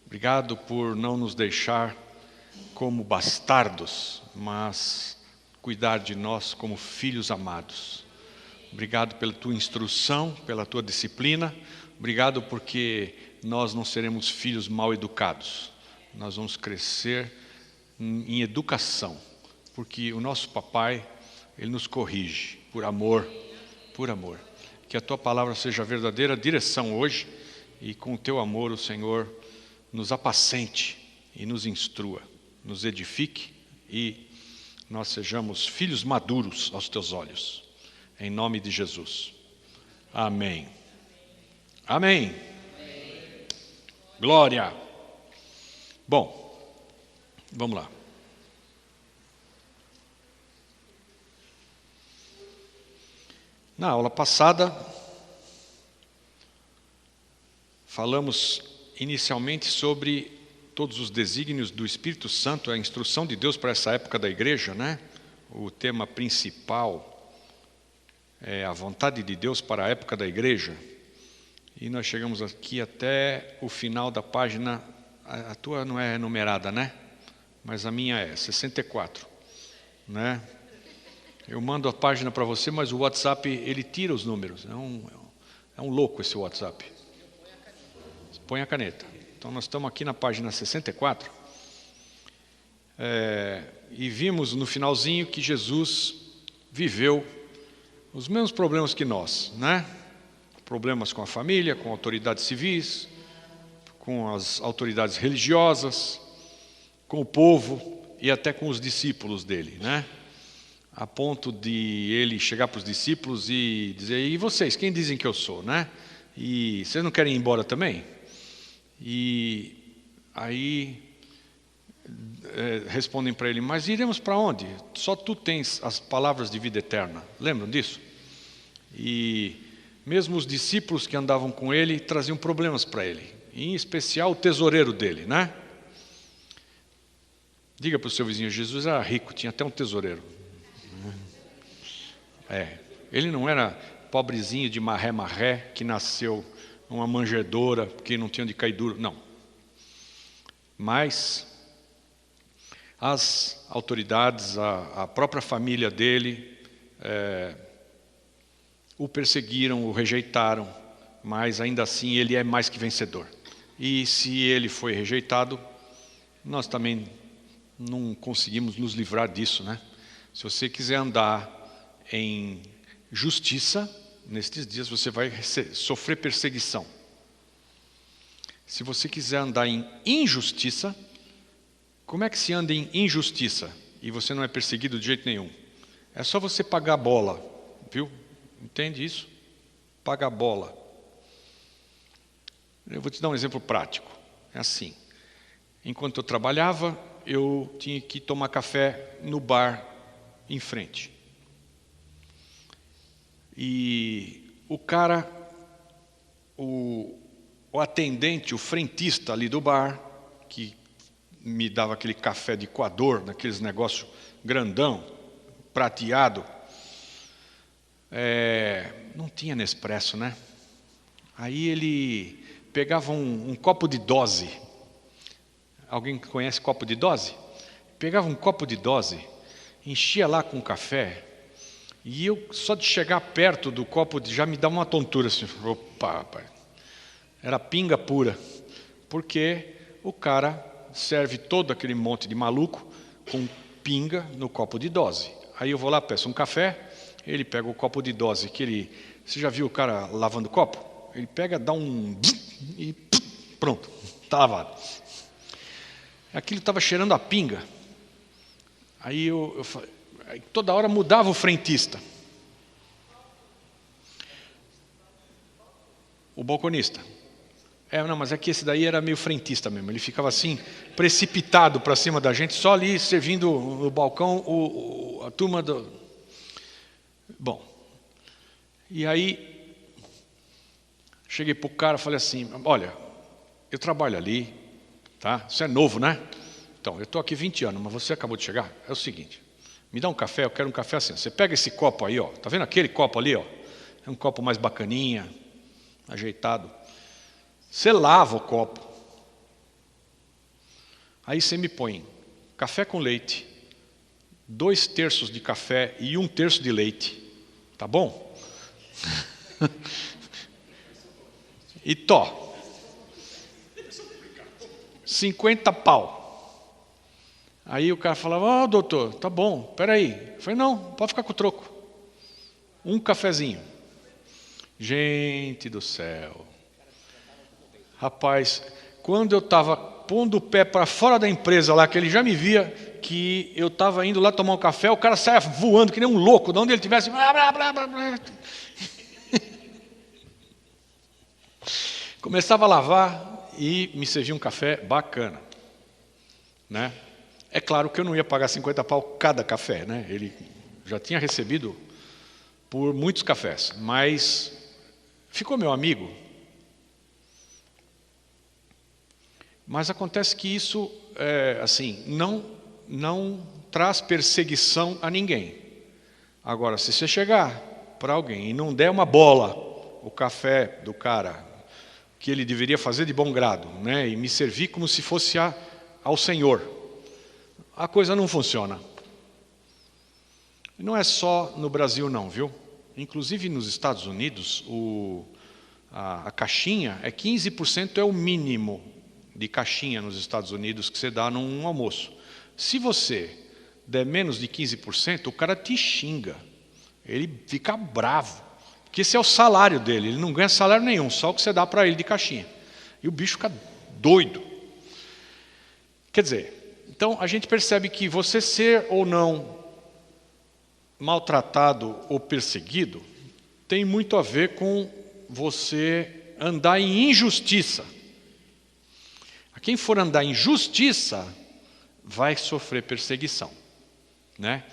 Obrigado por não nos deixar como bastardos, mas cuidar de nós como filhos amados. Obrigado pela tua instrução, pela tua disciplina. Obrigado porque nós não seremos filhos mal educados. Nós vamos crescer em educação, porque o nosso papai, ele nos corrige por amor, por amor. Que a tua palavra seja a verdadeira direção hoje e com o teu amor o Senhor nos apacente e nos instrua, nos edifique e nós sejamos filhos maduros aos teus olhos. Em nome de Jesus. Amém. Amém. Glória. Bom, vamos lá. Na aula passada, falamos inicialmente sobre todos os desígnios do Espírito Santo, a instrução de Deus para essa época da igreja, né? O tema principal é a vontade de Deus para a época da igreja. E nós chegamos aqui até o final da página, a tua não é numerada, né? Mas a minha é 64, né? Eu mando a página para você, mas o WhatsApp, ele tira os números. É um louco esse WhatsApp. Põe a caneta. Então nós estamos aqui na página 64. E vimos no finalzinho que Jesus viveu os mesmos problemas que nós, né? Problemas com a família, com autoridades civis, com as autoridades religiosas, com o povo e até com os discípulos dele, né? A ponto de ele chegar para os discípulos e dizer: e vocês, quem dizem que eu sou, né? E vocês não querem ir embora também? E aí respondem para ele: mas iremos para onde? Só tu tens as palavras de vida eterna. Lembram disso? E mesmo os discípulos que andavam com ele traziam problemas para ele, em especial o tesoureiro dele, né? Diga para o seu vizinho: Jesus era rico, tinha até um tesoureiro. Ele não era pobrezinho de marré, que nasceu numa manjedoura, que não tinha onde cair duro, não. Mas as autoridades, a própria família dele, o perseguiram, o rejeitaram, mas ainda assim ele é mais que vencedor. E se ele foi rejeitado, nós também não conseguimos nos livrar disso, né? Se você quiser andar em justiça, nestes dias você vai sofrer perseguição. Se você quiser andar em injustiça, como é que se anda em injustiça e você não é perseguido de jeito nenhum? É só você pagar a bola, viu? Entende isso? Paga a bola. Eu vou te dar um exemplo prático. É assim: enquanto eu trabalhava, eu tinha que tomar café no bar em frente. E o cara, o atendente, o frentista ali do bar, que me dava aquele café de coador, naqueles negócios grandão, prateado, não tinha Nespresso, né? Aí ele pegava um copo de dose. Alguém conhece copo de dose? Pegava um copo de dose, enchia lá com café, e eu, só de chegar perto do copo, já me dava uma tontura assim. Opa, rapaz. Era pinga pura, porque o cara serve todo aquele monte de maluco com pinga no copo de dose. Aí eu vou lá, peço um café, ele pega o copo de dose, você já viu o cara lavando o copo? Ele pega, dá um e pronto, está lavado. Aquilo estava cheirando a pinga. Aí eu toda hora mudava o frentista. O balconista. Não, mas é que esse daí era meio frentista mesmo. Ele ficava assim, precipitado para cima da gente, só ali servindo no balcão a turma do... Bom, e aí cheguei para o cara e falei assim: olha, eu trabalho ali, tá? Você é novo, né? Então, eu estou aqui 20 anos, mas você acabou de chegar. É o seguinte, me dá um café, eu quero um café assim. Você pega esse copo aí, ó, tá vendo aquele copo ali, ó? É um copo mais bacaninha, ajeitado. Você lava o copo. Aí você me põe café com leite, 2/3 de café e 1/3 de leite. Tá bom? E 50 pau. Aí o cara falava, doutor, tá bom, peraí. Eu falei, não, pode ficar com o troco. Um cafezinho. Gente do céu. Rapaz, quando eu estava pondo o pé para fora da empresa lá, que ele já me via, que eu estava indo lá tomar um café, o cara saia voando que nem um louco, de onde ele estivesse. Começava a lavar e me servia um café bacana, né? É claro que eu não ia pagar 50 pau cada café, né? Ele já tinha recebido por muitos cafés, mas ficou meu amigo. Mas acontece que isso, assim, não traz perseguição a ninguém. Agora, se você chegar para alguém e não der uma bola, o café do cara, que ele deveria fazer de bom grado, né, e me servir como se fosse ao Senhor, a coisa não funciona. Não é só no Brasil não, viu? Inclusive nos Estados Unidos, a caixinha 15% é o mínimo de caixinha nos Estados Unidos que você dá num almoço. Se você der menos de 15%, o cara te xinga. Ele fica bravo. Porque esse é o salário dele. Ele não ganha salário nenhum, só o que você dá para ele de caixinha. E o bicho fica doido. Quer dizer, então a gente percebe que você ser ou não maltratado ou perseguido tem muito a ver com você andar em injustiça. Quem for andar em justiça vai sofrer perseguição, né?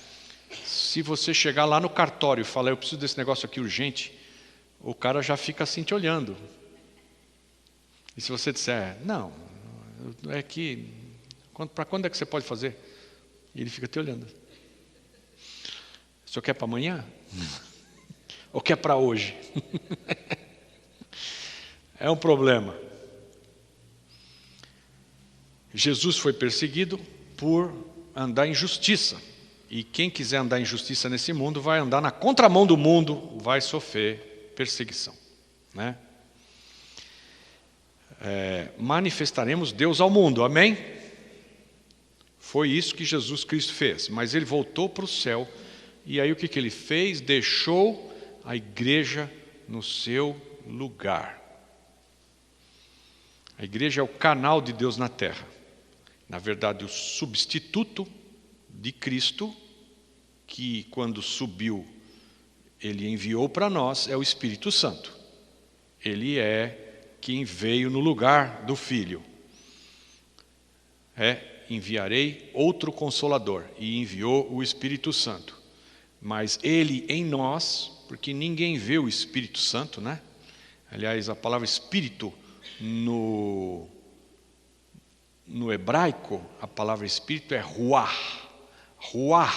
Se você chegar lá no cartório e falar, eu preciso desse negócio aqui urgente, o cara já fica assim te olhando. E se você disser, não, é que, para quando é que você pode fazer? E ele fica te olhando. O senhor quer para amanhã? Ou quer para hoje? É um problema. Jesus foi perseguido por andar em justiça. E quem quiser andar em justiça nesse mundo vai andar na contramão do mundo, vai sofrer perseguição, né? Manifestaremos Deus ao mundo, amém? Foi isso que Jesus Cristo fez. Mas ele voltou para o céu. E aí o que ele fez? Deixou a igreja no seu lugar. A igreja é o canal de Deus na terra. Na verdade, o substituto de Cristo, que quando subiu, ele enviou para nós, é o Espírito Santo. Ele é quem veio no lugar do Filho. Enviarei outro Consolador, e enviou o Espírito Santo. Mas ele em nós, porque ninguém vê o Espírito Santo, né? Aliás, a palavra Espírito no hebraico, a palavra Espírito é ruah. Ruah.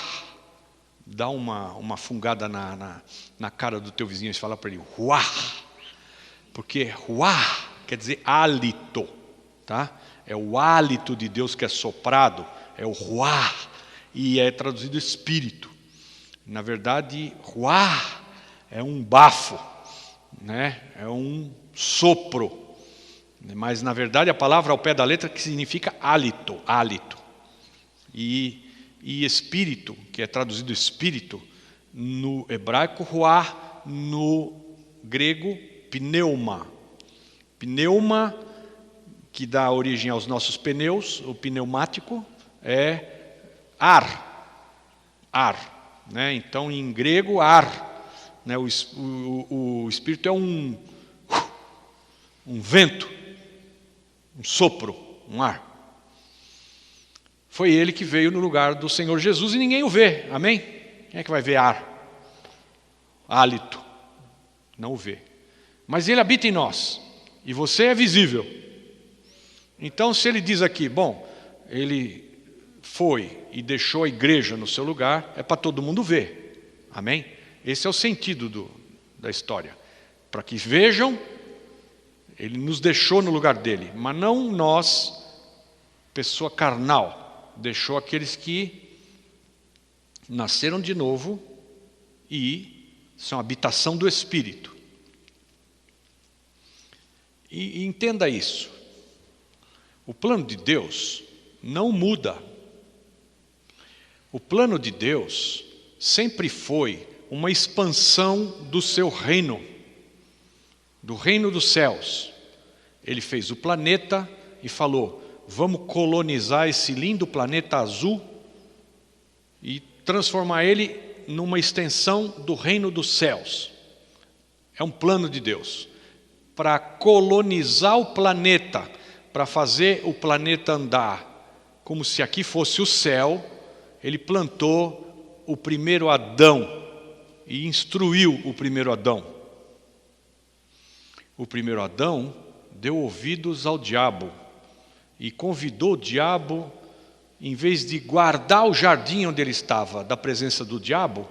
Dá uma fungada na cara do teu vizinho e fala para ele, ruah. Porque ruah quer dizer hálito, tá? É o hálito de Deus que é soprado, é o ruah, e é traduzido Espírito. Na verdade, ruah é um bafo, né? É um sopro. Mas, na verdade, a palavra ao pé da letra que significa hálito, hálito. E espírito, que é traduzido espírito, no hebraico, ruah, no grego, pneuma. Pneuma, que dá origem aos nossos pneus, o pneumático, é ar. Ar, né? Então, em grego, ar. Né? O espírito é um vento, um sopro, um ar. Foi ele que veio no lugar do Senhor Jesus e ninguém o vê, amém? Quem é que vai ver ar? Hálito, não o vê. Mas ele habita em nós, e você é visível. Então, se ele diz aqui, bom, ele foi e deixou a igreja no seu lugar, é para todo mundo ver, amém? Esse é o sentido da história. Para que vejam, ele nos deixou no lugar dele, mas não nós pessoa carnal, deixou aqueles que nasceram de novo e são habitação do Espírito. E entenda isso. O plano de Deus não muda. O plano de Deus sempre foi uma expansão do seu reino, do reino dos céus. Ele fez o planeta e falou: vamos colonizar esse lindo planeta azul e transformar ele numa extensão do reino dos céus. É um plano de Deus. Para colonizar o planeta, para fazer o planeta andar como se aqui fosse o céu, ele plantou o primeiro Adão e instruiu o primeiro Adão. O primeiro Adão deu ouvidos ao diabo e convidou o diabo, em vez de guardar o jardim onde ele estava da presença do diabo,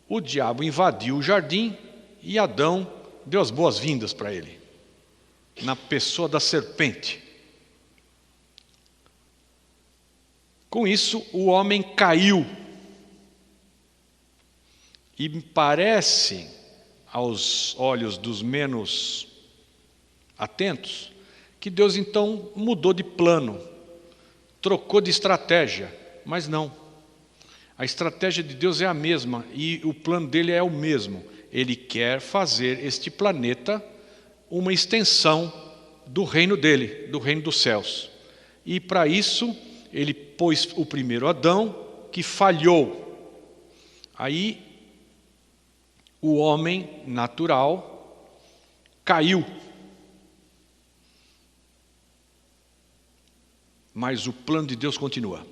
o diabo invadiu o jardim e Adão deu as boas-vindas para ele, na pessoa da serpente. Com isso, o homem caiu. E parece, aos olhos dos menos atentos, que Deus então mudou de plano, trocou de estratégia, mas não. A estratégia de Deus é a mesma e o plano dele é o mesmo. Ele quer fazer este planeta uma extensão do reino dele, do reino dos céus. E para isso, ele pôs o primeiro Adão, que falhou. Aí, o homem natural caiu. Mas o plano de Deus continua.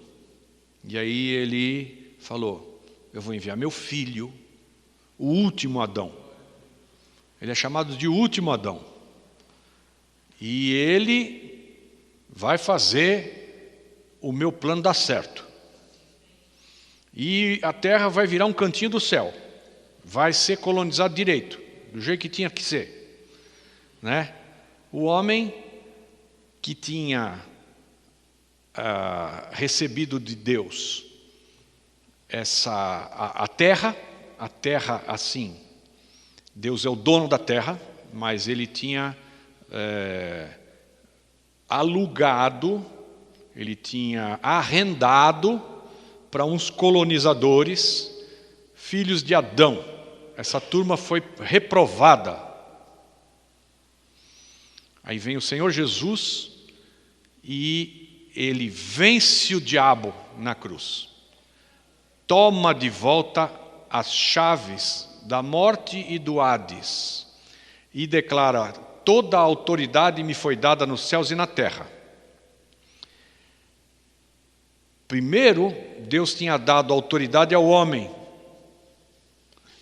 E aí ele falou: eu vou enviar meu filho, o último Adão. Ele é chamado de último Adão. E ele vai fazer o meu plano dar certo. E a terra vai virar um cantinho do céu. Vai ser colonizado direito, do jeito que tinha que ser. Né? O homem que tinha recebido de Deus a terra assim, Deus é o dono da terra, mas ele tinha alugado, ele tinha arrendado para uns colonizadores, filhos de Adão. Essa turma foi reprovada. Aí vem o Senhor Jesus e ele vence o diabo na cruz. Toma de volta as chaves da morte e do Hades e declara: toda a autoridade me foi dada nos céus e na terra. Primeiro, Deus tinha dado autoridade ao homem.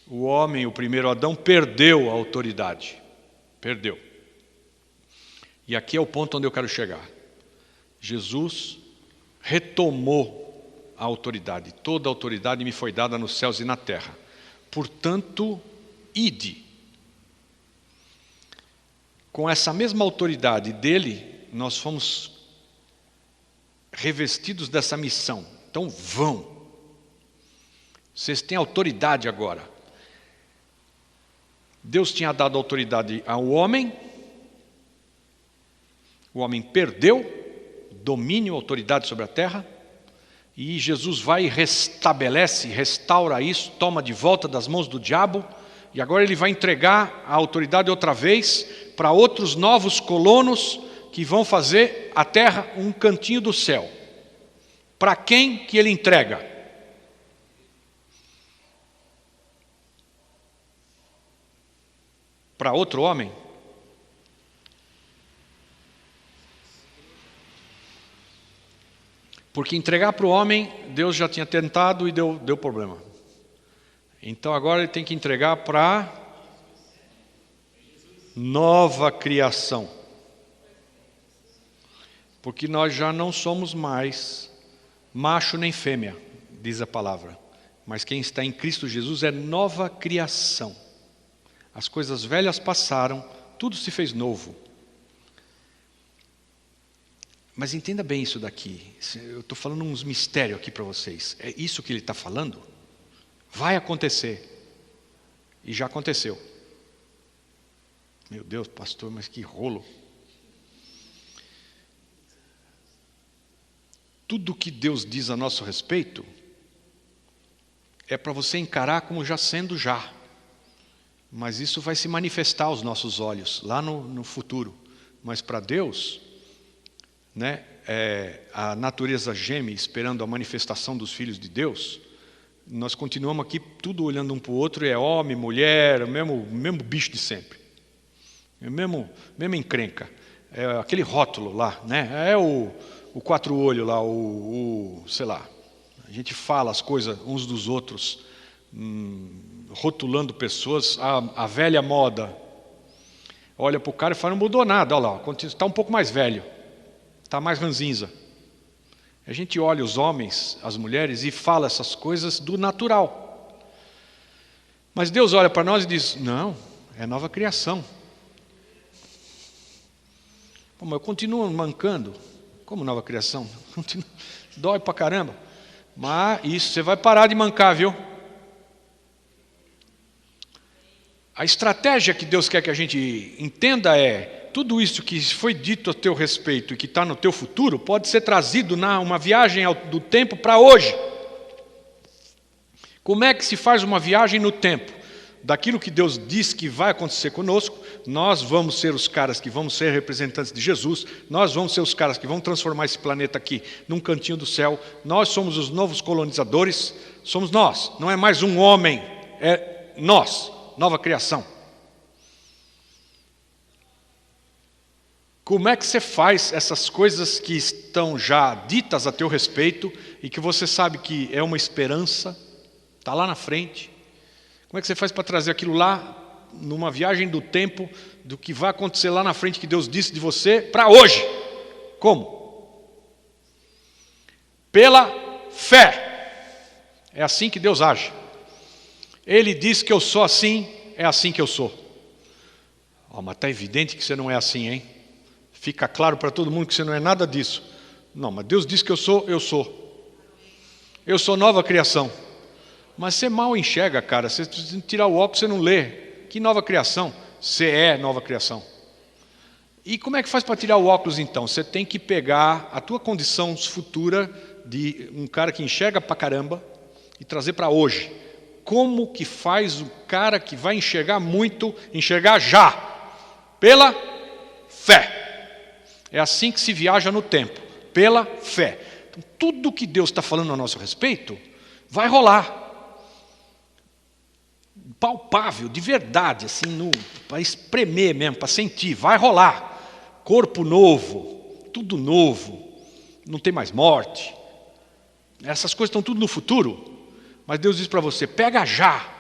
O homem, o primeiro Adão, perdeu a autoridade. Perdeu. E aqui é o ponto onde eu quero chegar. Jesus retomou a autoridade. Toda a autoridade me foi dada nos céus e na terra. Portanto, ide. Com essa mesma autoridade dele, nós fomos revestidos dessa missão. Então vão. Vocês têm autoridade agora. Deus tinha dado autoridade ao homem. O homem perdeu domínio, autoridade sobre a terra. E Jesus vai e restabelece, restaura isso, toma de volta das mãos do diabo. E agora ele vai entregar a autoridade outra vez para outros novos colonos que vão fazer a terra um cantinho do céu. Para quem que ele entrega? Para outro homem? Porque entregar para o homem, Deus já tinha tentado e deu problema. Então agora ele tem que entregar para nova criação. Porque nós já não somos mais macho nem fêmea, diz a palavra. Mas quem está em Cristo Jesus é nova criação. As coisas velhas passaram, tudo se fez novo. Mas entenda bem isso daqui. Eu estou falando uns mistérios aqui para vocês. É isso que ele está falando? Vai acontecer. E já aconteceu. Meu Deus, pastor, mas que rolo. Tudo que Deus diz a nosso respeito é para você encarar como já sendo já. Mas isso vai se manifestar aos nossos olhos, lá no futuro. Mas para Deus, né, a natureza geme esperando a manifestação dos filhos de Deus. Nós continuamos aqui tudo olhando um para o outro, e é homem, mulher, o mesmo bicho de sempre. É mesma encrenca. É aquele rótulo lá, né? É o quatro olhos lá, sei lá. A gente fala as coisas uns dos outros, rotulando pessoas, a velha moda. Olha para o cara e fala, não mudou nada, olha lá, está um pouco mais velho, está mais ranzinza. A gente olha os homens, as mulheres e fala essas coisas do natural. Mas Deus olha para nós e diz, não, é nova criação. Pô, mas eu continuo mancando. Como nova criação? Dói pra caramba. Mas isso, você vai parar de mancar, viu? A estratégia que Deus quer que a gente entenda é, tudo isso que foi dito a teu respeito e que está no teu futuro, pode ser trazido numa viagem do tempo para hoje. Como é que se faz uma viagem no tempo? Daquilo que Deus diz que vai acontecer conosco, nós vamos ser os caras que vamos ser representantes de Jesus, nós vamos ser os caras que vão transformar esse planeta aqui num cantinho do céu, nós somos os novos colonizadores, somos nós, não é mais um homem, é nós, nova criação. Como é que você faz essas coisas que estão já ditas a teu respeito e que você sabe que é uma esperança, está lá na frente? Como é que você faz para trazer aquilo lá, numa viagem do tempo, do que vai acontecer lá na frente que Deus disse de você, para hoje? Como? Pela fé. É assim que Deus age. Ele diz que eu sou assim, é assim que eu sou. Oh, mas está evidente que você não é assim, hein? Fica claro para todo mundo que você não é nada disso. Não, mas Deus diz que eu sou, eu sou. Eu sou nova criação. Mas você mal enxerga, cara. Você tirar o óculos, você não lê. Que nova criação? Você é nova criação. E como é que faz para tirar o óculos, então? Você tem que pegar a tua condição futura de um cara que enxerga pra caramba e trazer para hoje. Como que faz o cara que vai enxergar muito, enxergar já? Pela fé. É assim que se viaja no tempo. Pela fé. Então, tudo que Deus está falando a nosso respeito vai rolar. Palpável, de verdade, assim, para espremer mesmo, para sentir, vai rolar. Corpo novo, tudo novo, não tem mais morte. Essas coisas estão tudo no futuro, mas Deus diz para você, pega já,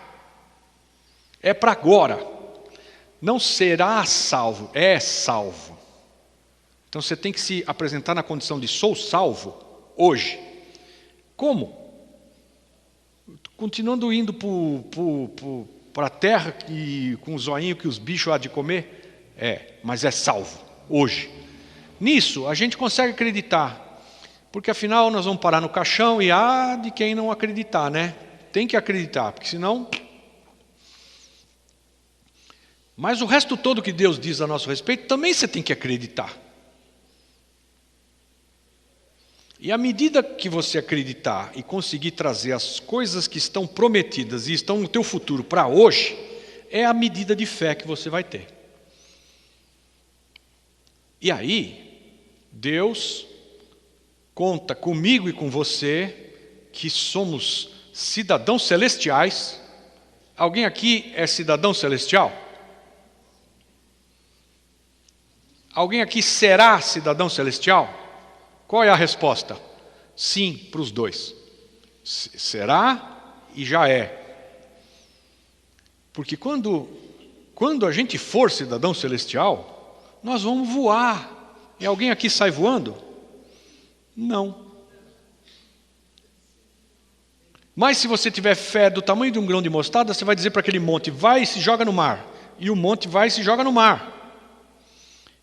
é para agora. Não será salvo, é salvo. Então você tem que se apresentar na condição de sou salvo hoje. Como? Continuando indo para a terra com o zoinho que os bichos há de comer? Mas é salvo, hoje. Nisso a gente consegue acreditar, porque afinal nós vamos parar no caixão e há de quem não acreditar, né? Tem que acreditar, porque senão... Mas o resto todo que Deus diz a nosso respeito, também você tem que acreditar. E à medida que você acreditar e conseguir trazer as coisas que estão prometidas e estão no teu futuro para hoje, é a medida de fé que você vai ter. E aí, Deus conta comigo e com você que somos cidadãos celestiais. Alguém aqui é cidadão celestial? Alguém aqui será cidadão celestial? Qual é a resposta? Sim, para os dois. Será e já é. Porque quando a gente for cidadão celestial, nós vamos voar. E alguém aqui sai voando? Não. Mas se você tiver fé do tamanho de um grão de mostarda, você vai dizer para aquele monte, vai e se joga no mar. E o monte vai e se joga no mar.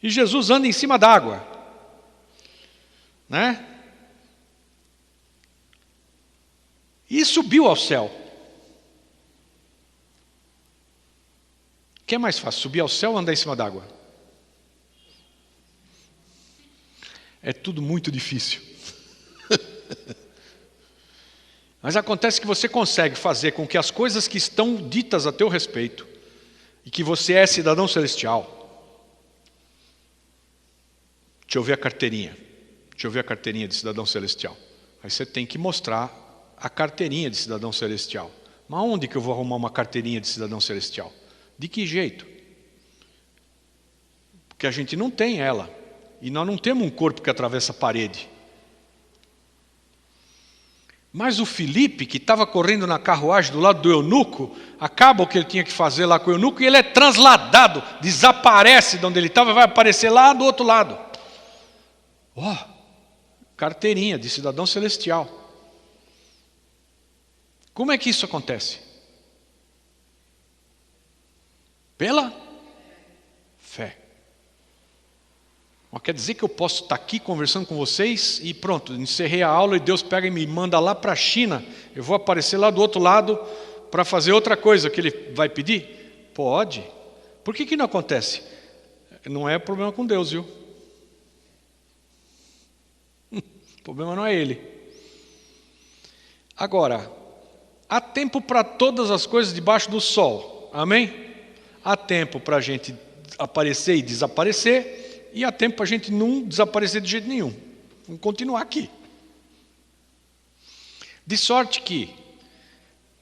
E Jesus anda em cima d'água. né? E subiu ao céu. O que é mais fácil, subir ao céu ou andar em cima d'água? É tudo muito difícil. Mas acontece que você consegue fazer com que as coisas que estão ditas a teu respeito, e que você é cidadão celestial. Deixa eu ver a carteirinha. Deixa eu ver a carteirinha de cidadão celestial. Aí você tem que mostrar a carteirinha de cidadão celestial. Mas onde que eu vou arrumar uma carteirinha de cidadão celestial? De que jeito? Porque a gente não tem ela. E nós não temos um corpo que atravessa a parede. Mas o Filipe, que estava correndo na carruagem do lado do eunuco, acaba o que ele tinha que fazer lá com o eunuco e ele é transladado, desaparece de onde ele estava e vai aparecer lá do outro lado. Carteirinha de cidadão celestial. Como é que isso acontece? Pela fé. Quer dizer que eu posso estar aqui conversando com vocês e pronto, encerrei a aula e Deus pega e me manda lá para a China. Eu vou aparecer lá do outro lado para fazer outra coisa que Ele vai pedir? Pode. Por que não acontece? Não é problema com Deus, viu? O problema não é Ele. Agora, há tempo para todas as coisas debaixo do sol. Amém? Há tempo para a gente aparecer e desaparecer. E há tempo para a gente não desaparecer de jeito nenhum. Vamos continuar aqui. De sorte que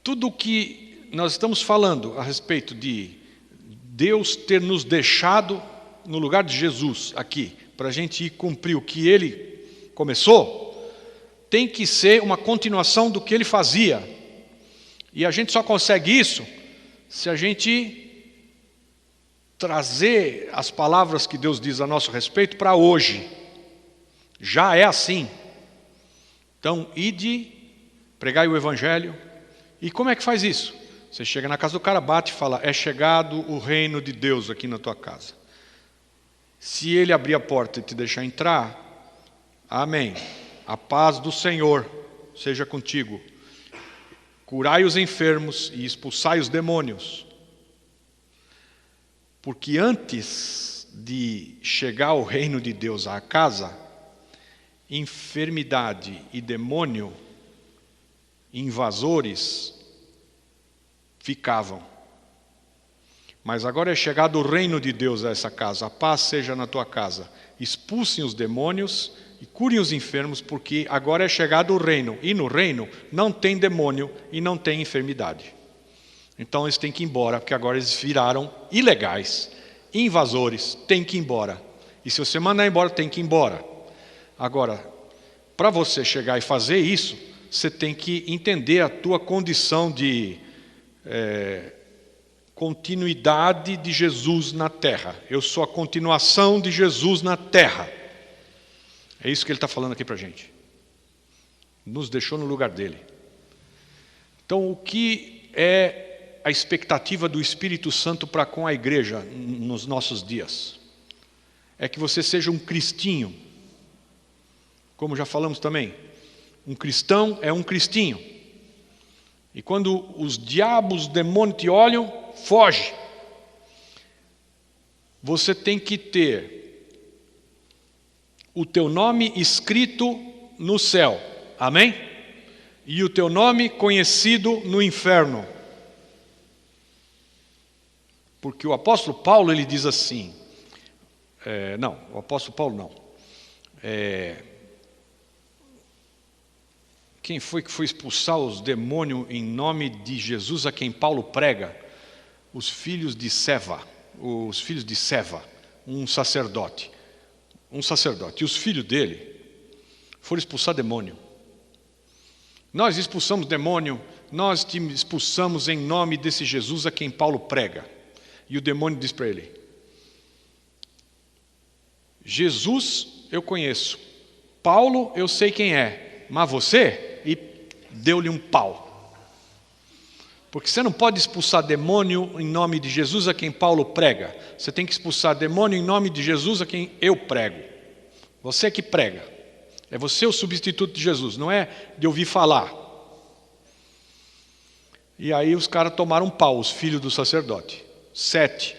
tudo o que nós estamos falando a respeito de Deus ter nos deixado no lugar de Jesus aqui, para a gente ir cumprir o que Ele começou, tem que ser uma continuação do que Ele fazia. E a gente só consegue isso se a gente trazer as palavras que Deus diz a nosso respeito para hoje. Já é assim. Então, ide, pregai o Evangelho. E como é que faz isso? Você chega na casa do cara, bate e fala, é chegado o reino de Deus aqui na tua casa. Se ele abrir a porta e te deixar entrar, amém. A paz do Senhor seja contigo. Curai os enfermos e expulsai os demônios. Porque antes de chegar o reino de Deus à casa, enfermidade e demônio, invasores, ficavam. Mas agora é chegado o reino de Deus a essa casa, a paz seja na tua casa. Expulsem os demônios e curem os enfermos, porque agora é chegado o reino. E no reino não tem demônio e não tem enfermidade. Então eles têm que ir embora, porque agora eles viraram ilegais, invasores, têm que ir embora. E se você mandar embora, tem que ir embora. Agora, para você chegar e fazer isso, você tem que entender a tua condição de continuidade de Jesus na terra. Eu sou a continuação de Jesus na terra. É isso que ele está falando aqui para a gente. Nos deixou no lugar dele. Então, o que é a expectativa do Espírito Santo para com a igreja nos nossos dias? É que você seja um cristinho. Como já falamos também, um cristão é um cristinho. E quando os diabos, os demônios te olham, foge. Você tem que ter o teu nome escrito no céu. Amém? E o teu nome conhecido no inferno. Porque o apóstolo Paulo, ele diz assim, o apóstolo Paulo não. Quem foi que foi expulsar os demônios em nome de Jesus a quem Paulo prega? Os filhos de Seva, um sacerdote. E os filhos dele foram expulsar demônio. Nós expulsamos demônio, nós te expulsamos em nome desse Jesus a quem Paulo prega. E o demônio diz para ele, Jesus eu conheço, Paulo eu sei quem é, mas você? E deu-lhe um pau. Porque você não pode expulsar demônio em nome de Jesus a quem Paulo prega. Você tem que expulsar demônio em nome de Jesus a quem eu prego. Você que prega. É você o substituto de Jesus, não é de ouvir falar. E aí os caras tomaram um pau, os filhos do sacerdote. 7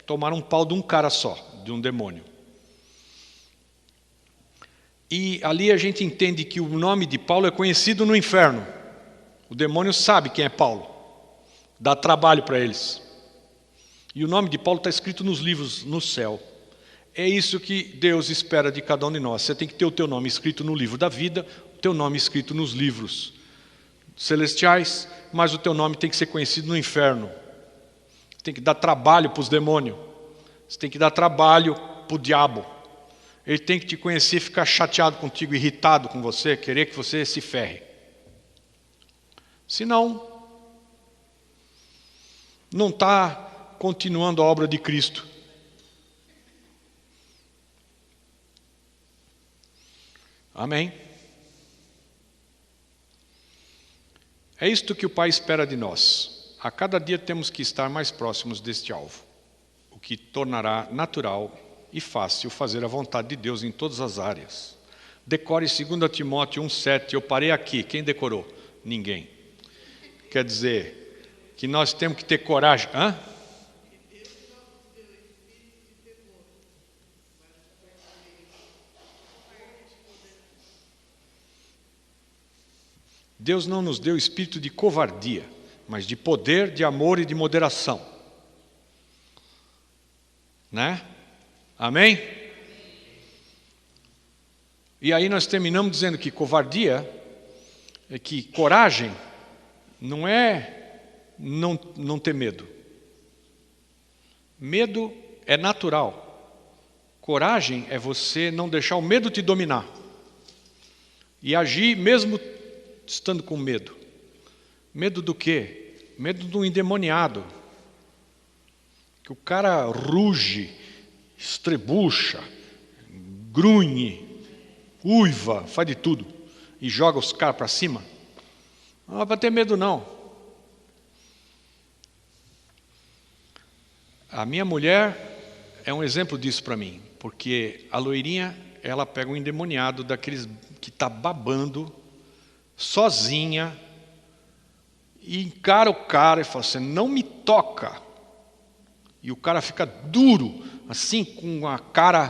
tomaram um pau de um cara só, de um demônio. E ali a gente entende que o nome de Paulo é conhecido no inferno. O demônio sabe quem é Paulo. Dá trabalho para eles. E o nome de Paulo está escrito nos livros no céu. É isso que Deus espera de cada um de nós. Você tem que ter o teu nome escrito no livro da vida, o teu nome escrito nos livros celestiais, mas o teu nome tem que ser conhecido no inferno. Você tem que dar trabalho para os demônios. Você tem que dar trabalho para o diabo. Ele tem que te conhecer, ficar chateado contigo, irritado com você, querer que você se ferre. Senão, não está continuando a obra de Cristo. Amém? É isto que o Pai espera de nós. A cada dia temos que estar mais próximos deste alvo, o que tornará natural e fácil fazer a vontade de Deus em todas as áreas. Decore 2 Timóteo 1,7. Eu parei aqui. Quem decorou? Ninguém. Quer dizer que nós temos que ter coragem. Hã? Deus não nos deu espírito de covardia, mas de poder, de amor e de moderação. Né? Amém? E aí nós terminamos dizendo que covardia, é que coragem, não é não ter medo. Medo é natural. Coragem é você não deixar o medo te dominar. E agir mesmo estando com medo. Medo do quê? Medo do endemoniado. Que o cara ruge, estrebucha, grunhe, uiva, faz de tudo. E joga os caras para cima. Não é para ter medo não. A minha mulher é um exemplo disso para mim. Porque a loirinha, ela pega um endemoniado daqueles que está babando, sozinha, e encara o cara e fala assim, não me toca. E o cara fica duro, assim, com a cara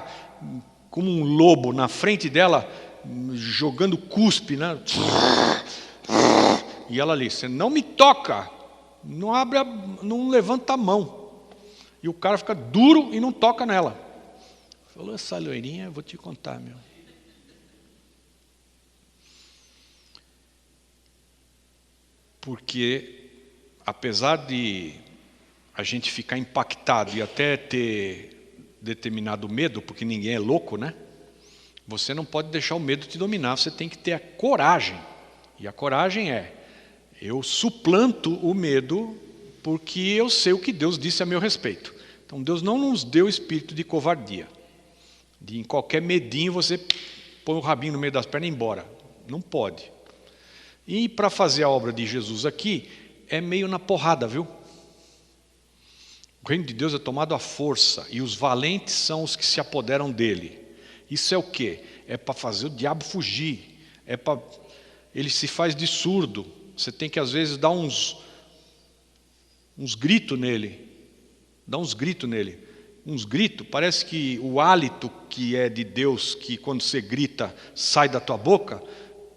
como um lobo na frente dela, jogando cuspe, né? E ela ali, você não me toca, não levanta a mão. E o cara fica duro e não toca nela. Falou, essa loirinha, eu vou te contar, meu. Porque, apesar de a gente ficar impactado e até ter determinado medo, porque ninguém é louco, né? Você não pode deixar o medo te dominar, você tem que ter a coragem. E a coragem é, eu suplanto o medo porque eu sei o que Deus disse a meu respeito. Então Deus não nos deu espírito de covardia. De em qualquer medinho você põe o rabinho no meio das pernas e ir embora. Não pode. E para fazer a obra de Jesus aqui, é meio na porrada, viu? O reino de Deus é tomado à força, e os valentes são os que se apoderam dele. Isso é o quê? É para fazer o diabo fugir. Ele se faz de surdo. Você tem que às vezes dar uns gritos nele. Dá uns gritos nele. Uns gritos, parece que o hálito que é de Deus, que quando você grita, sai da tua boca,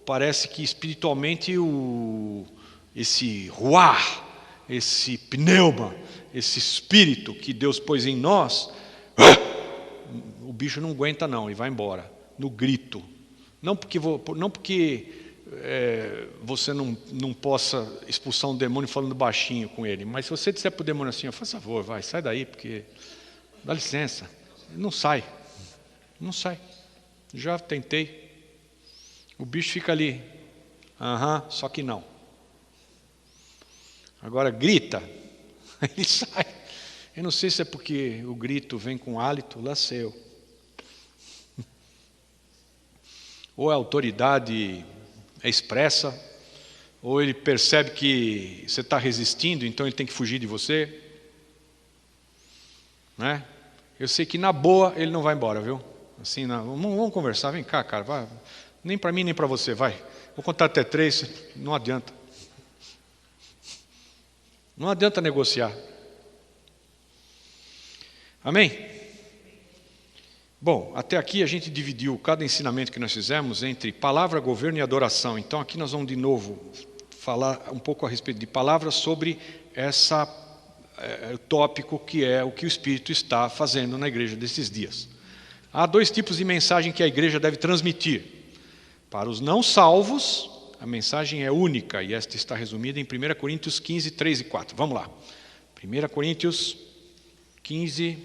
parece que espiritualmente esse ruar, esse pneuma, esse espírito que Deus pôs em nós, o bicho não aguenta não e vai embora, no grito. Não porque você não possa expulsar um demônio falando baixinho com ele, mas se você disser para o demônio assim, faz favor, vai, sai daí, porque dá licença, não sai, já tentei. O bicho fica ali, só que não. Agora grita, ele sai. Eu não sei se é porque o grito vem com hálito, lá sei eu. Ou a autoridade é expressa, ou ele percebe que você está resistindo, então ele tem que fugir de você. Né? Eu sei que na boa ele não vai embora, viu? Assim, vamos conversar, vem cá, cara, vai. Nem para mim, nem para você, vai. Vou contar até 3, não adianta. Não adianta negociar. Amém? Bom, até aqui a gente dividiu cada ensinamento que nós fizemos entre palavra, governo e adoração. Então aqui nós vamos de novo falar um pouco a respeito de palavras sobre esse tópico que é o que o Espírito está fazendo na igreja desses dias. Há 2 tipos de mensagem que a igreja deve transmitir. Para os não salvos, a mensagem é única, e esta está resumida em 1 Coríntios 15, 3 e 4. Vamos lá. 1 Coríntios 15.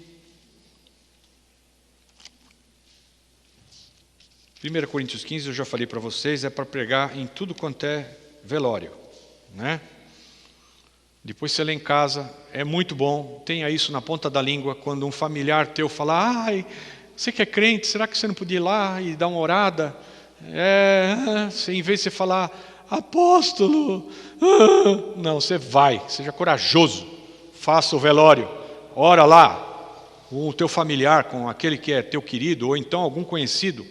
1 Coríntios 15, eu já falei para vocês, é para pregar em tudo quanto é velório, né? Depois você lê em casa, é muito bom, tenha isso na ponta da língua, quando um familiar teu falar, ai, você que é crente, será que você não podia ir lá e dar uma orada? Em vez de você falar, apóstolo, não, você vai, seja corajoso, faça o velório, ora lá, com o teu familiar, com aquele que é teu querido, ou então algum conhecido,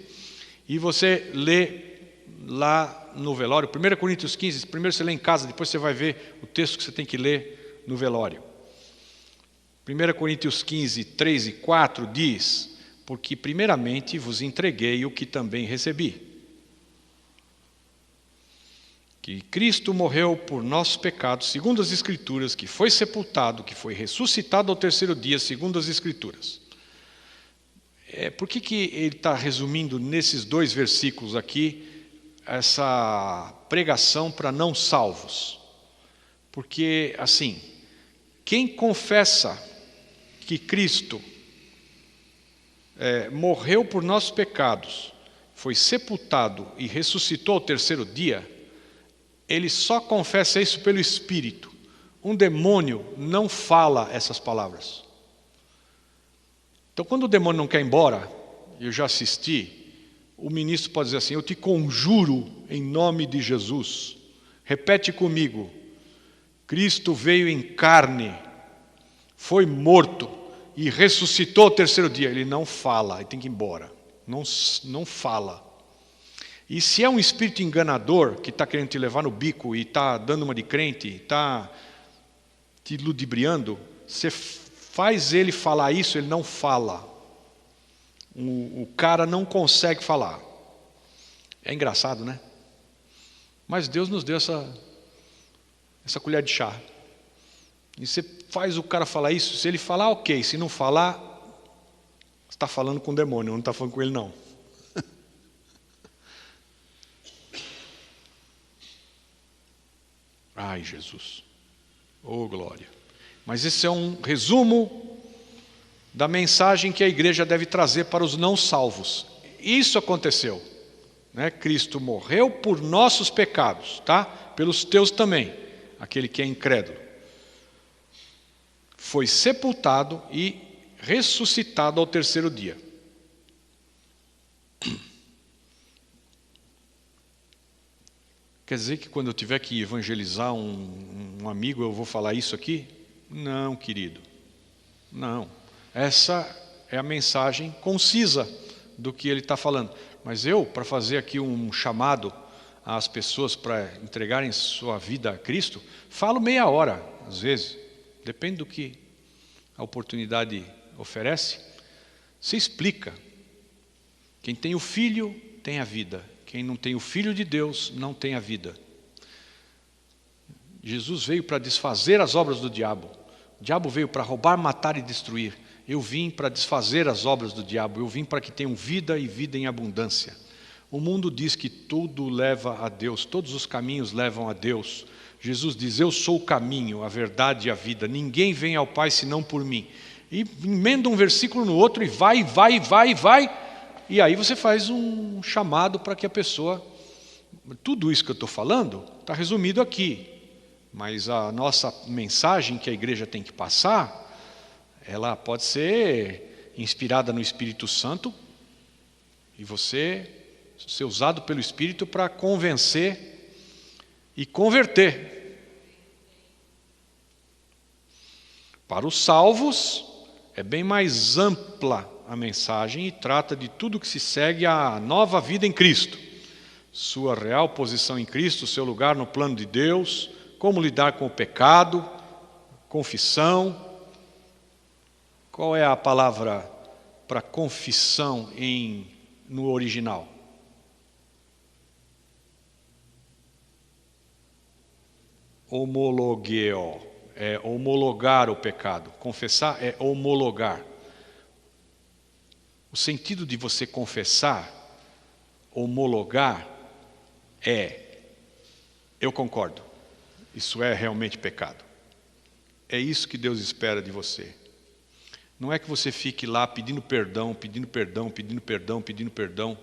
e você lê lá no velório, 1 Coríntios 15, primeiro você lê em casa, depois você vai ver o texto que você tem que ler no velório. 1 Coríntios 15, 3 e 4 diz, porque primeiramente vos entreguei o que também recebi, que Cristo morreu por nossos pecados, segundo as Escrituras, que foi sepultado, que foi ressuscitado ao 3º dia, segundo as Escrituras. Por que ele está resumindo nesses 2 versículos aqui, essa pregação para não salvos? Porque, assim, quem confessa que Cristo morreu por nossos pecados, foi sepultado e ressuscitou ao 3º dia, ele só confessa isso pelo Espírito. Um demônio não fala essas palavras. Então, quando o demônio não quer ir embora, eu já assisti, o ministro pode dizer assim, eu te conjuro em nome de Jesus, repete comigo, Cristo veio em carne, foi morto e ressuscitou ao 3º dia. Ele não fala, ele tem que ir embora, não fala. E se é um espírito enganador que está querendo te levar no bico e está dando uma de crente, está te ludibriando, você faz ele falar isso, ele não fala. O cara não consegue falar. É engraçado, né? Mas Deus nos deu essa colher de chá. E você faz o cara falar isso, se ele falar, ok. Se não falar, você está falando com o demônio, não está falando com ele, não. Ai, Jesus. Oh, glória. Mas esse é um resumo da mensagem que a igreja deve trazer para os não salvos. Isso aconteceu, né? Cristo morreu por nossos pecados, tá? Pelos teus também, aquele que é incrédulo. Foi sepultado e ressuscitado ao 3º dia. Quer dizer que quando eu tiver que evangelizar um amigo, eu vou falar isso aqui? Não, querido. Não. Essa é a mensagem concisa do que ele está falando. Mas eu, para fazer aqui um chamado às pessoas para entregarem sua vida a Cristo, falo meia hora, às vezes. Depende do que a oportunidade oferece. Você explica. Quem tem o Filho tem a vida. Quem não tem o Filho de Deus não tem a vida. Jesus veio para desfazer as obras do diabo. O diabo veio para roubar, matar e destruir. Eu vim para desfazer as obras do diabo. Eu vim para que tenham vida e vida em abundância. O mundo diz que tudo leva a Deus. Todos os caminhos levam a Deus. Jesus diz, eu sou o caminho, a verdade e a vida. Ninguém vem ao Pai senão por mim. E emenda um versículo no outro e vai. E aí você faz um chamado para que a pessoa... Tudo isso que eu estou falando está resumido aqui. Mas a nossa mensagem que a igreja tem que passar, ela pode ser inspirada no Espírito Santo e você ser usado pelo Espírito para convencer e converter. Para os salvos, é bem mais ampla a mensagem e trata de tudo que se segue à nova vida em Cristo. sua real posição em Cristo, seu lugar no plano de Deus, como lidar com o pecado, confissão. Qual é a palavra para confissão no original? Homologeo, é homologar o pecado. Confessar é homologar. O sentido de você confessar, homologar, eu concordo, isso é realmente pecado. É isso que Deus espera de você. Não é que você fique lá pedindo perdão, pedindo perdão, pedindo perdão, pedindo perdão.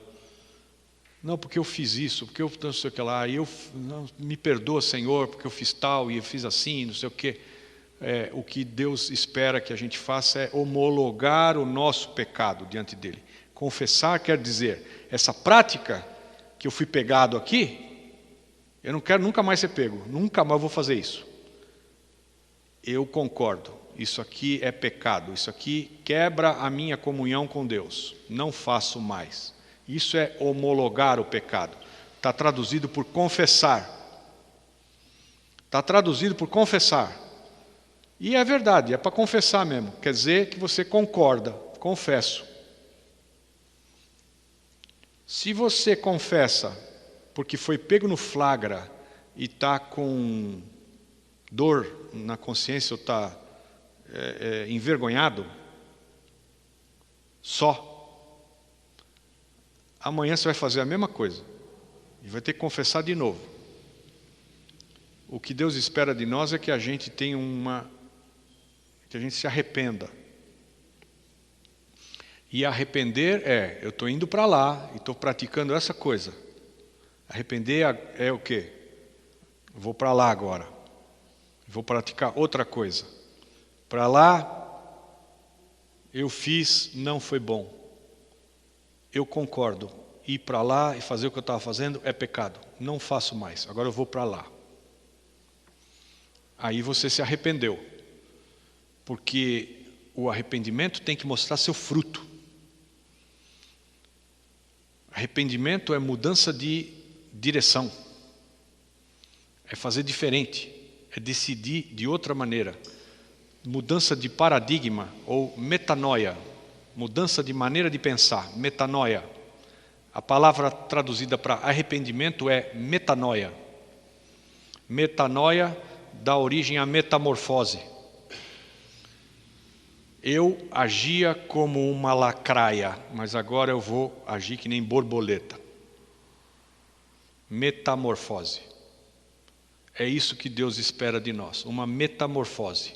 Não, porque eu fiz isso, porque eu não sei o que lá, me perdoa, Senhor, porque eu fiz tal e eu fiz assim, não sei o que. O que Deus espera que a gente faça é homologar o nosso pecado diante dele. Confessar quer dizer, essa prática que eu fui pegado aqui, eu não quero nunca mais ser pego, nunca mais vou fazer isso. Eu concordo, isso aqui é pecado, isso aqui quebra a minha comunhão com Deus, não faço mais. Isso é homologar o pecado. Está traduzido por confessar. Está traduzido por confessar. E é verdade, é para confessar mesmo. Quer dizer que você concorda, confesso. Se você confessa porque foi pego no flagra e está com dor na consciência ou está envergonhado, amanhã você vai fazer a mesma coisa e vai ter que confessar de novo. O que Deus espera de nós é que a gente tenha que a gente se arrependa. E arrepender eu estou indo para lá e estou praticando essa coisa. Arrepender é o quê? Eu vou para lá agora. Vou praticar outra coisa. Para lá, eu fiz, não foi bom. Eu concordo. Ir para lá e fazer o que eu estava fazendo é pecado. Não faço mais. Agora eu vou para lá. Aí você se arrependeu. Porque o arrependimento tem que mostrar seu fruto. Arrependimento é mudança de direção. É fazer diferente. É decidir de outra maneira. Mudança de paradigma ou metanoia. Mudança de maneira de pensar. Metanoia. A palavra traduzida para arrependimento é metanoia. Metanoia dá origem à metamorfose. Eu agia como uma lacraia, mas agora eu vou agir que nem borboleta. Metamorfose. É isso que Deus espera de nós, uma metamorfose.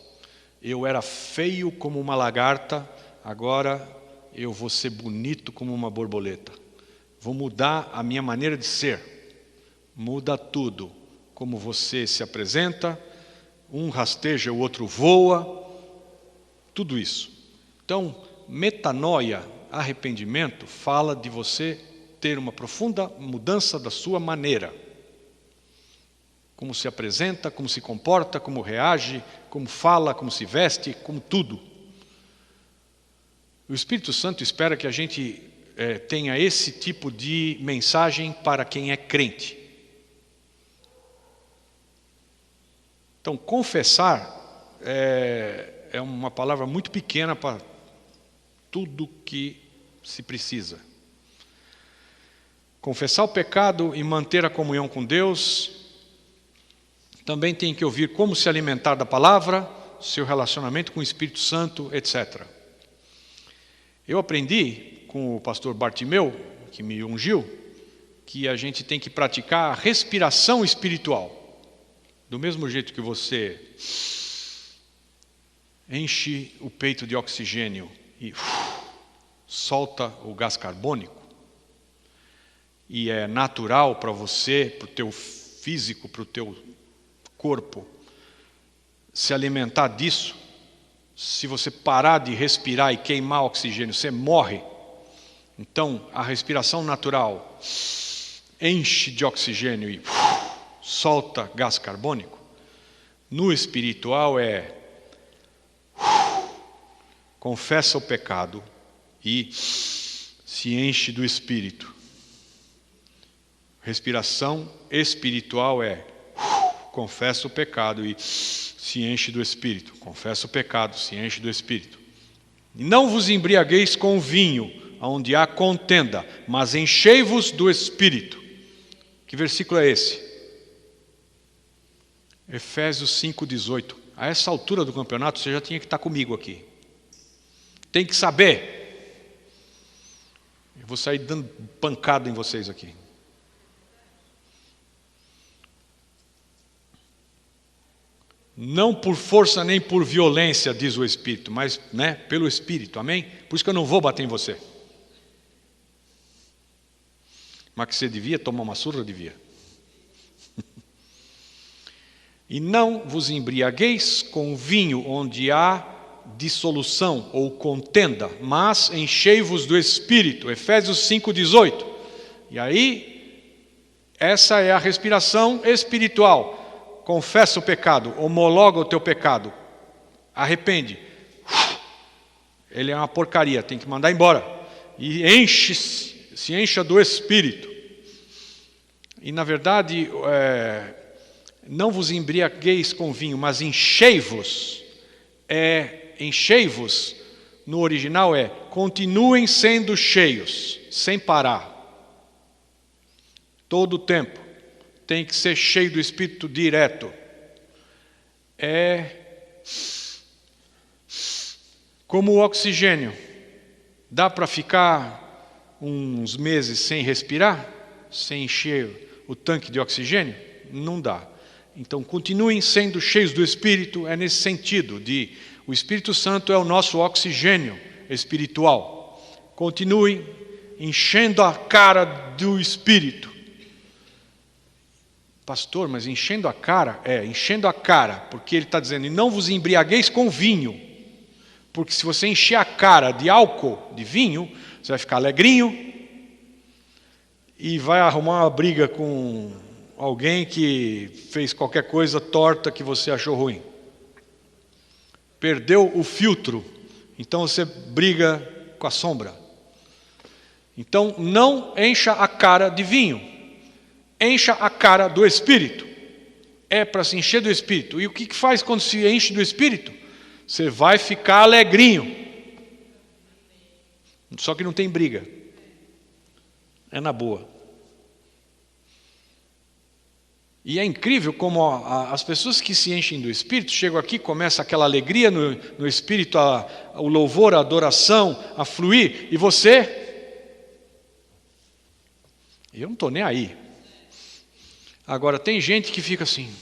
Eu era feio como uma lagarta, agora eu vou ser bonito como uma borboleta. Vou mudar a minha maneira de ser. Muda tudo. Como você se apresenta, um rasteja, o outro voa. Tudo isso. Então, metanoia, arrependimento, fala de você ter uma profunda mudança da sua maneira. Como se apresenta, como se comporta, como reage, como fala, como se veste, como tudo. O Espírito Santo espera que a gente tenha esse tipo de mensagem para quem é crente. Então, confessar é uma palavra muito pequena para tudo que se precisa. Confessar o pecado e manter a comunhão com Deus. Também tem que ouvir como se alimentar da palavra, seu relacionamento com o Espírito Santo, etc. Eu aprendi com o pastor Bartimeu, que me ungiu, que a gente tem que praticar a respiração espiritual. Do mesmo jeito que você enche o peito de oxigênio e solta o gás carbônico, e é natural para você, para o teu físico, para o teu corpo, se alimentar disso. Se você parar de respirar e queimar oxigênio, você morre. Então, a respiração natural enche de oxigênio e solta gás carbônico. No espiritual confessa o pecado e se enche do Espírito. Respiração espiritual é confessa o pecado e se enche do Espírito. Confessa o pecado, se enche do Espírito. E não vos embriagueis com vinho, onde há contenda, mas enchei-vos do Espírito. Que versículo é esse? Efésios 5,18. A essa altura do campeonato você já tinha que estar comigo aqui. Tem que saber. Eu vou sair dando pancada em vocês aqui. Não por força nem por violência, diz o Espírito, mas pelo Espírito, amém? Por isso que eu não vou bater em você. Mas que você devia tomar uma surra, devia. E não vos embriagueis com vinho onde há dissolução ou contenda, mas enchei-vos do Espírito. Efésios 5,18. E aí, essa é a respiração espiritual. Confessa o pecado, homologa o teu pecado, arrepende. Ele é uma porcaria, tem que mandar embora. E se encha do Espírito. E na verdade, não vos embriagueis com vinho, mas enchei-vos. Enchei-vos, no original continuem sendo cheios, sem parar. Todo o tempo. Tem que ser cheio do Espírito direto. É como o oxigênio. Dá para ficar uns meses sem respirar? Sem encher o tanque de oxigênio? Não dá. Então, continuem sendo cheios do Espírito, é nesse sentido, o Espírito Santo é o nosso oxigênio espiritual. Continue enchendo a cara do Espírito. Pastor, mas enchendo a cara? Enchendo a cara, porque ele está dizendo, e não vos embriagueis com vinho, porque se você encher a cara de álcool, de vinho, você vai ficar alegrinho, e vai arrumar uma briga com alguém que fez qualquer coisa torta que você achou ruim. Perdeu o filtro, então você briga com a sombra. Então não encha a cara de vinho. Encha a cara do Espírito. É para se encher do Espírito. E o que faz quando se enche do Espírito? Você vai ficar alegrinho. Só que não tem briga. É na boa. E é incrível como as pessoas que se enchem do Espírito, chegam aqui, começa aquela alegria no Espírito, o louvor, a adoração, a fluir. E você? Eu não estou nem aí. Agora, tem gente que fica assim,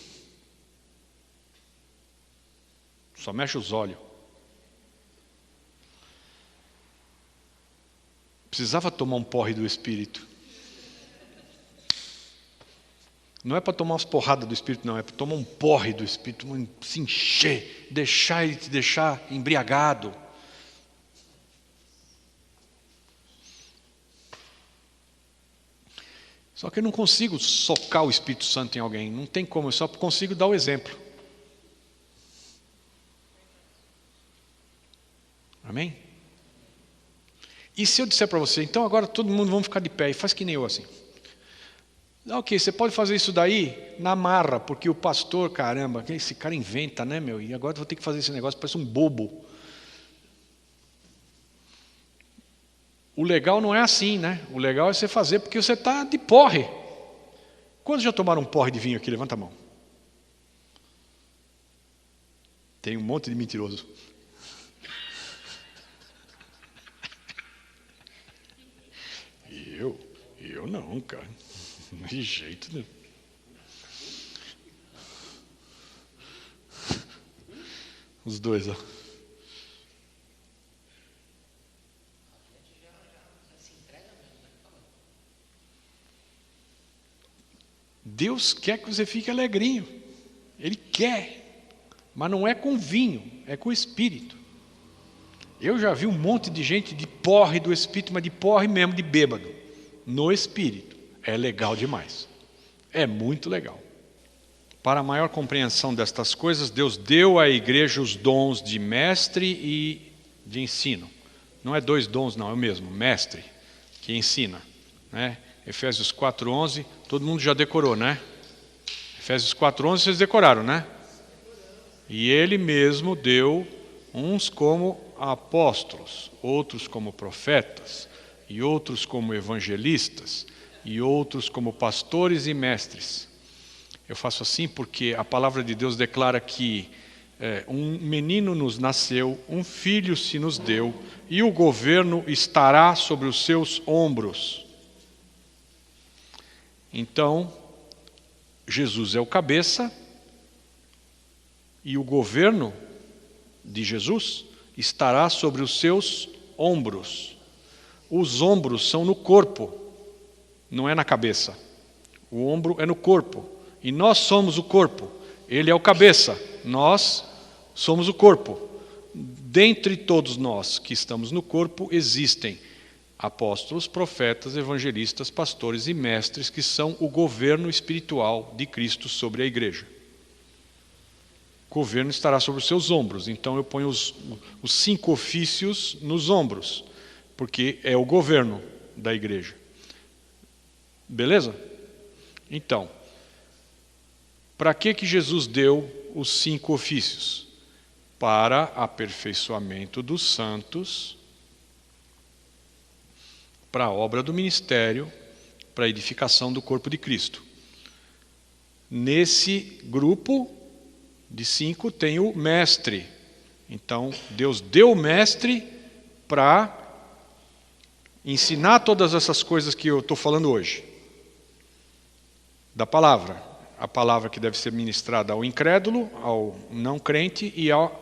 só mexe os olhos. Precisava tomar um porre do Espírito. Não é para tomar umas porradas do Espírito, não, é para tomar um porre do Espírito, se encher, deixar ele te deixar embriagado. Só que eu não consigo socar o Espírito Santo em alguém, não tem como, eu só consigo dar o exemplo. Amém? E se eu disser para você, então agora todo mundo vamos ficar de pé, e faz que nem eu assim. Ok, você pode fazer isso daí na marra, porque o pastor, caramba, esse cara inventa, né, meu? E agora eu vou ter que fazer esse negócio, parece um bobo. O legal não é assim, né? O legal é você fazer porque você está de porre. Quantos já tomaram um porre de vinho aqui? Levanta a mão. Tem um monte de mentiroso. Eu não, cara. De jeito nenhum. Os dois, ó. Deus quer que você fique alegrinho. Ele quer. Mas não é com vinho, é com o Espírito. Eu já vi um monte de gente de porre do Espírito, mas de porre mesmo, de bêbado. No Espírito. É legal demais. É muito legal. Para a maior compreensão destas coisas, Deus deu à igreja os dons de mestre e de ensino. Não é dois dons, não, é o mesmo, mestre, que ensina. Né? Efésios 4:11 Todo mundo já decorou, né? Efésios 4:11 vocês decoraram, né? E ele mesmo deu uns como apóstolos, outros como profetas, e outros como evangelistas, e outros como pastores e mestres. Eu faço assim porque a palavra de Deus declara que um menino nos nasceu, um filho se nos deu, e o governo estará sobre os seus ombros. Então, Jesus é o cabeça, e o governo de Jesus estará sobre os seus ombros. Os ombros são no corpo, não é na cabeça. O ombro é no corpo, e nós somos o corpo. Ele é o cabeça, nós somos o corpo. Dentre todos nós que estamos no corpo, existem apóstolos, profetas, evangelistas, pastores e mestres, que são o governo espiritual de Cristo sobre a igreja. O governo estará sobre os seus ombros. Então eu ponho os 5 ofícios nos ombros, porque é o governo da igreja. Beleza? Então, para que Jesus deu os 5 ofícios? Para aperfeiçoamento dos santos, para a obra do ministério, para a edificação do corpo de Cristo. Nesse grupo de 5 tem o mestre. Então, Deus deu o mestre para ensinar todas essas coisas que eu estou falando hoje. Da palavra. A palavra que deve ser ministrada ao incrédulo, ao não crente e a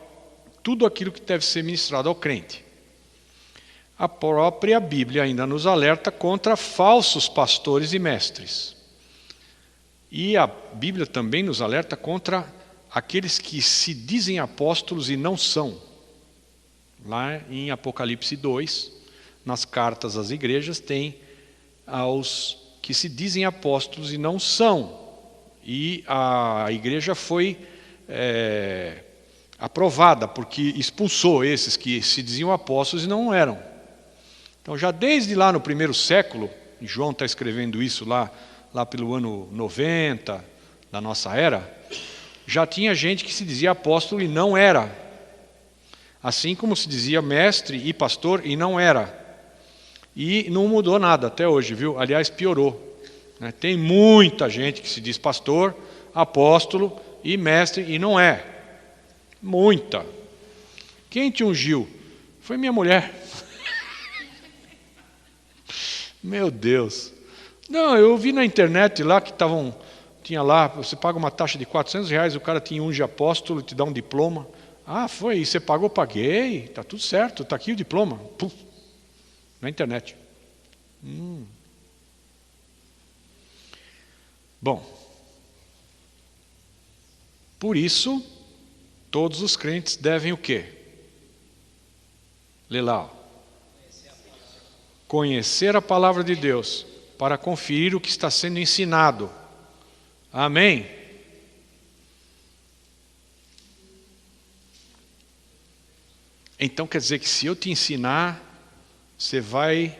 tudo aquilo que deve ser ministrado ao crente. A própria Bíblia ainda nos alerta contra falsos pastores e mestres. E a Bíblia também nos alerta contra aqueles que se dizem apóstolos e não são. Lá em Apocalipse 2, nas cartas às igrejas, tem aos que se dizem apóstolos e não são. E a igreja foi aprovada, porque expulsou esses que se diziam apóstolos e não eram. Então já desde lá no 1º século, e João está escrevendo isso lá pelo ano 90 da nossa era, já tinha gente que se dizia apóstolo e não era. Assim como se dizia mestre e pastor e não era. E não mudou nada até hoje, viu? Aliás, piorou. Tem muita gente que se diz pastor, apóstolo e mestre e não é. Muita. Quem te ungiu? Foi minha mulher. Meu Deus. Não, eu vi na internet lá que tinha lá, você paga uma taxa de R$400, o cara te unge apóstolo, te dá um diploma. Ah, foi, você pagou, paguei, está tudo certo, está aqui o diploma. Puf, na internet. Bom, por isso, todos os crentes devem o quê? Lê lá. Conhecer a palavra de Deus, para conferir o que está sendo ensinado. Amém? Então quer dizer que se eu te ensinar, você vai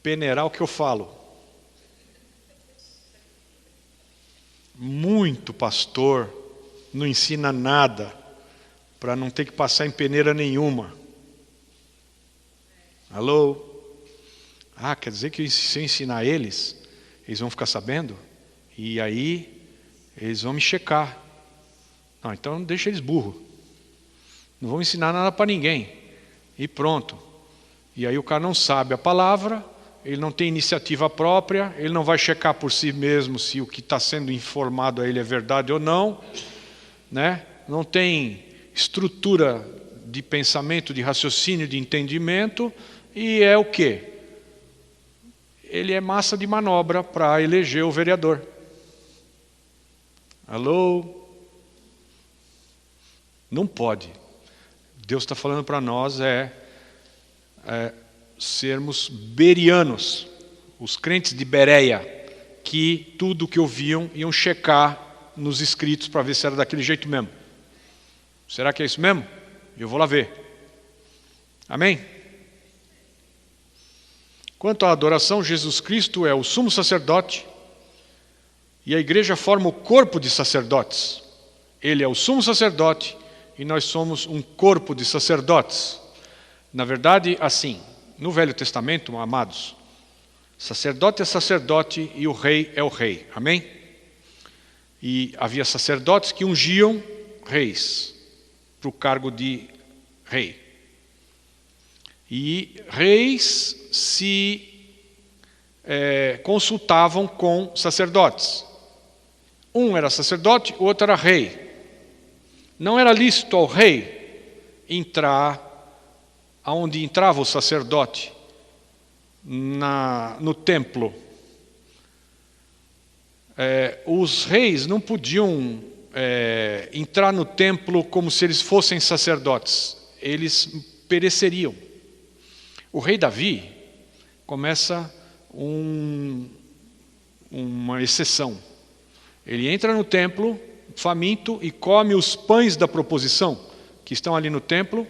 peneirar o que eu falo. Muito pastor não ensina nada, para não ter que passar em peneira nenhuma. Alô? Ah, quer dizer que se eu ensinar eles vão ficar sabendo? E aí, eles vão me checar. Não, então deixa eles burros. Não vou ensinar nada para ninguém. E pronto. E aí o cara não sabe a palavra, ele não tem iniciativa própria, ele não vai checar por si mesmo se o que está sendo informado a ele é verdade ou não, né? Não tem estrutura de pensamento, de raciocínio, de entendimento, e é o quê? Ele é massa de manobra para eleger o vereador. Alô? Não pode. Deus está falando para nós sermos berianos, os crentes de Bereia, que tudo o que ouviam iam checar nos escritos para ver se era daquele jeito mesmo. Será que é isso mesmo? Eu vou lá ver. Amém? Quanto à adoração, Jesus Cristo é o sumo sacerdote, E a igreja forma o corpo de sacerdotes. Ele é o sumo sacerdote e nós somos um corpo de sacerdotes. Na verdade, assim, no Velho Testamento, amados, sacerdote é sacerdote e o rei é o rei. Amém? E havia sacerdotes que ungiam reis para o cargo de rei. E reis se consultavam com sacerdotes. Um era sacerdote, o outro era rei. Não era lícito ao rei entrar aonde entrava o sacerdote, no templo. Os reis não podiam entrar no templo como se eles fossem sacerdotes. Eles pereceriam. O rei Davi começa uma exceção. Ele entra no templo, faminto, e come os pães da proposição, que estão ali no templo,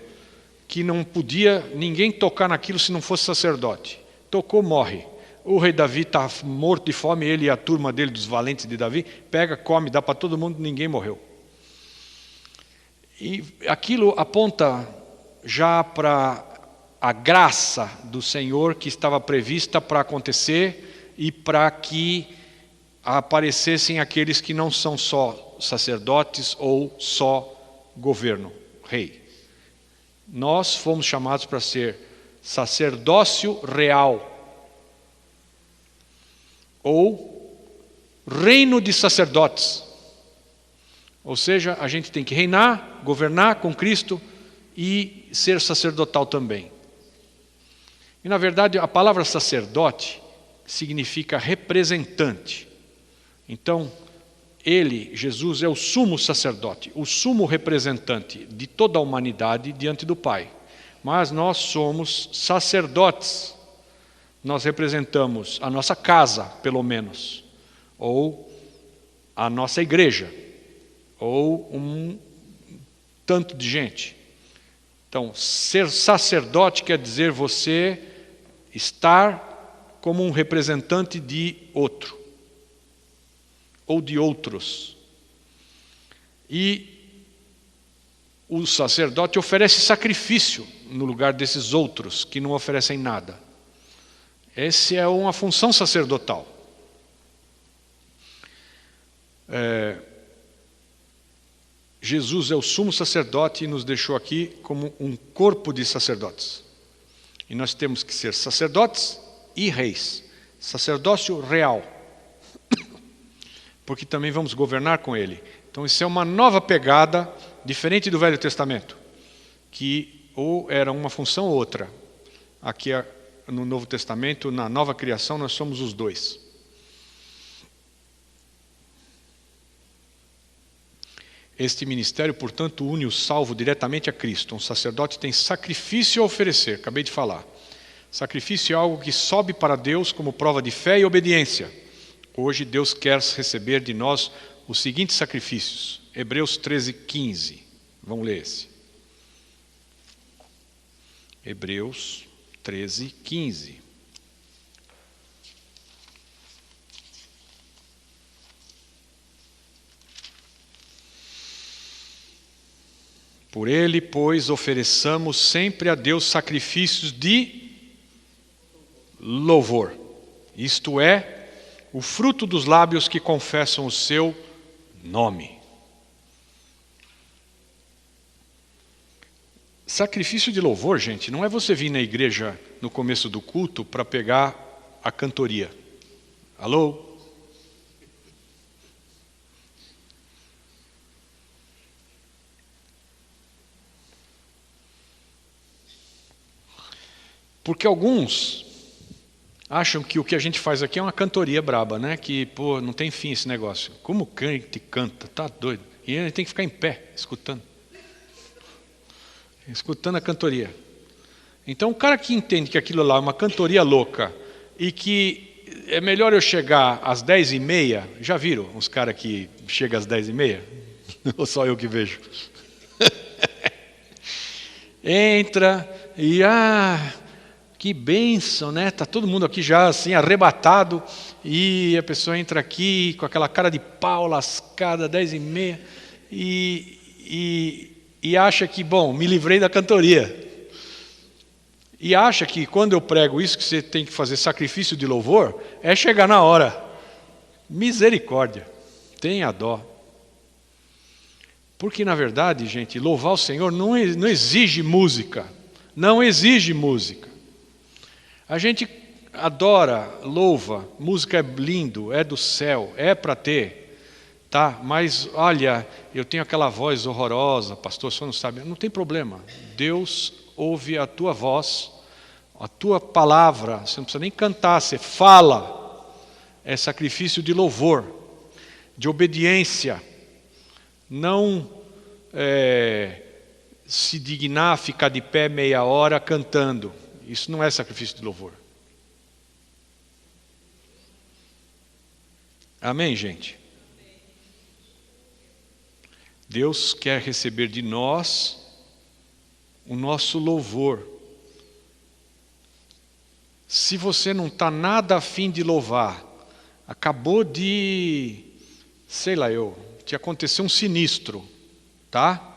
que não podia ninguém tocar naquilo se não fosse sacerdote. Tocou, morre. O rei Davi está morto de fome, ele e a turma dele, dos valentes de Davi, pega, come, dá para todo mundo, ninguém morreu. E aquilo aponta já para a graça do Senhor que estava prevista para acontecer e para que aparecessem aqueles que não são só sacerdotes ou só governo, rei. Nós fomos chamados para ser sacerdócio real ou reino de sacerdotes. Ou seja, a gente tem que reinar, governar com Cristo e ser sacerdotal também. E na verdade a palavra sacerdote significa representante. Então, ele, Jesus, é o sumo sacerdote, o sumo representante de toda a humanidade diante do Pai. Mas nós somos sacerdotes. Nós representamos a nossa casa, pelo menos, ou a nossa igreja, ou um tanto de gente. Então, ser sacerdote quer dizer você estar como um representante de outro, ou de outros. E o sacerdote oferece sacrifício no lugar desses outros que não oferecem nada. Essa é uma função sacerdotal. Jesus é o sumo sacerdote e nos deixou aqui como um corpo de sacerdotes. E nós temos que ser sacerdotes e reis. Sacerdócio real. Porque também vamos governar com ele. Então isso é uma nova pegada, diferente do Velho Testamento, que ou era uma função ou outra. Aqui no Novo Testamento, na nova criação, nós somos os dois. Este ministério, portanto, une o salvo diretamente a Cristo. Um sacerdote tem sacrifício a oferecer, acabei de falar. Sacrifício é algo que sobe para Deus como prova de fé e obediência. Hoje Deus quer receber de nós os seguintes sacrifícios. Hebreus 13:15. Vamos ler esse. Hebreus 13:15. Por ele, pois, ofereçamos sempre a Deus sacrifícios de louvor. Isto é, o fruto dos lábios que confessam o seu nome. Sacrifício de louvor, gente, não é você vir na igreja no começo do culto para pegar a cantoria. Alô? Porque alguns acham que o que a gente faz aqui é uma cantoria braba, né? Que, pô, não tem fim esse negócio. Como crente canta, tá doido. E a gente tem que ficar em pé, escutando a cantoria. Então o cara que entende que aquilo lá é uma cantoria louca e que é melhor eu chegar às 10h30, já viram uns caras que chegam às 10h30? Ou só eu que vejo? Entra e que bênção, né? Está todo mundo aqui já assim arrebatado e a pessoa entra aqui com aquela cara de pau lascada, 10h30, e acha que, bom, me livrei da cantoria. E acha que quando eu prego isso, que você tem que fazer sacrifício de louvor, é chegar na hora. Misericórdia, tenha dó. Porque, na verdade, gente, louvar o Senhor não exige música. Não exige música. A gente adora, louva, música é lindo, é do céu, é para ter. Tá? Mas, olha, eu tenho aquela voz horrorosa, pastor, você não sabe. Não tem problema. Deus ouve a tua voz, a tua palavra. Você não precisa nem cantar, você fala. É sacrifício de louvor, de obediência. Não se dignar a ficar de pé meia hora cantando. Isso não é sacrifício de louvor. Amém, gente? Deus quer receber de nós o nosso louvor. Se você não está nada a fim de louvar, acabou de, sei lá te aconteceu um sinistro, tá?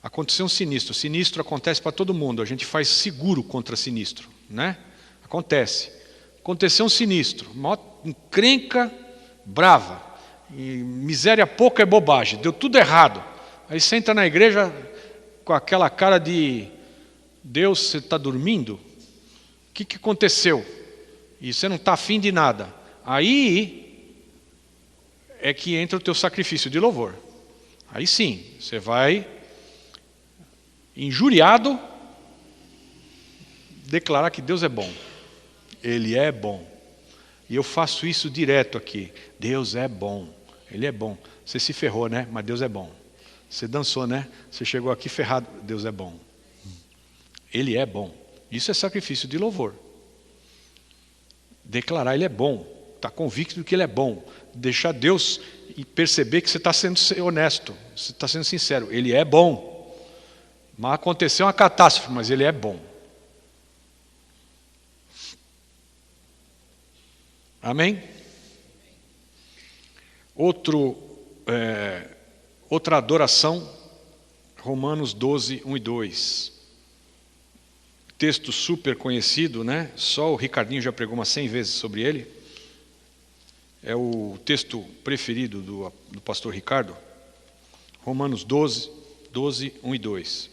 Aconteceu um sinistro. Sinistro acontece para todo mundo. A gente faz seguro contra sinistro, né? Acontece. Aconteceu um sinistro, uma encrenca brava. E miséria pouca é bobagem. Deu tudo errado. Aí você entra na igreja com aquela cara de Deus, você está dormindo? O que aconteceu? E você não está afim de nada. Aí é que entra o teu sacrifício de louvor. Aí sim, você vai injuriado declarar que Deus é bom. Ele é bom. E eu faço isso direto aqui. Deus é bom. Ele é bom. Você se ferrou, né? Mas Deus é bom. Você dançou, né? Você chegou aqui ferrado. Deus é bom. Ele é bom. Isso é sacrifício de louvor. Declarar Ele é bom. Está convicto de que Ele é bom. Deixar Deus e perceber que você está sendo honesto. Você está sendo sincero. Ele é bom. Mas aconteceu uma catástrofe, mas Ele é bom. Amém? Outra adoração, Romanos 12, 1 e 2. Texto super conhecido, né? Só o Ricardinho já pregou umas 100 vezes sobre ele. É o texto preferido do pastor Ricardo. Romanos 12, 1 e 2.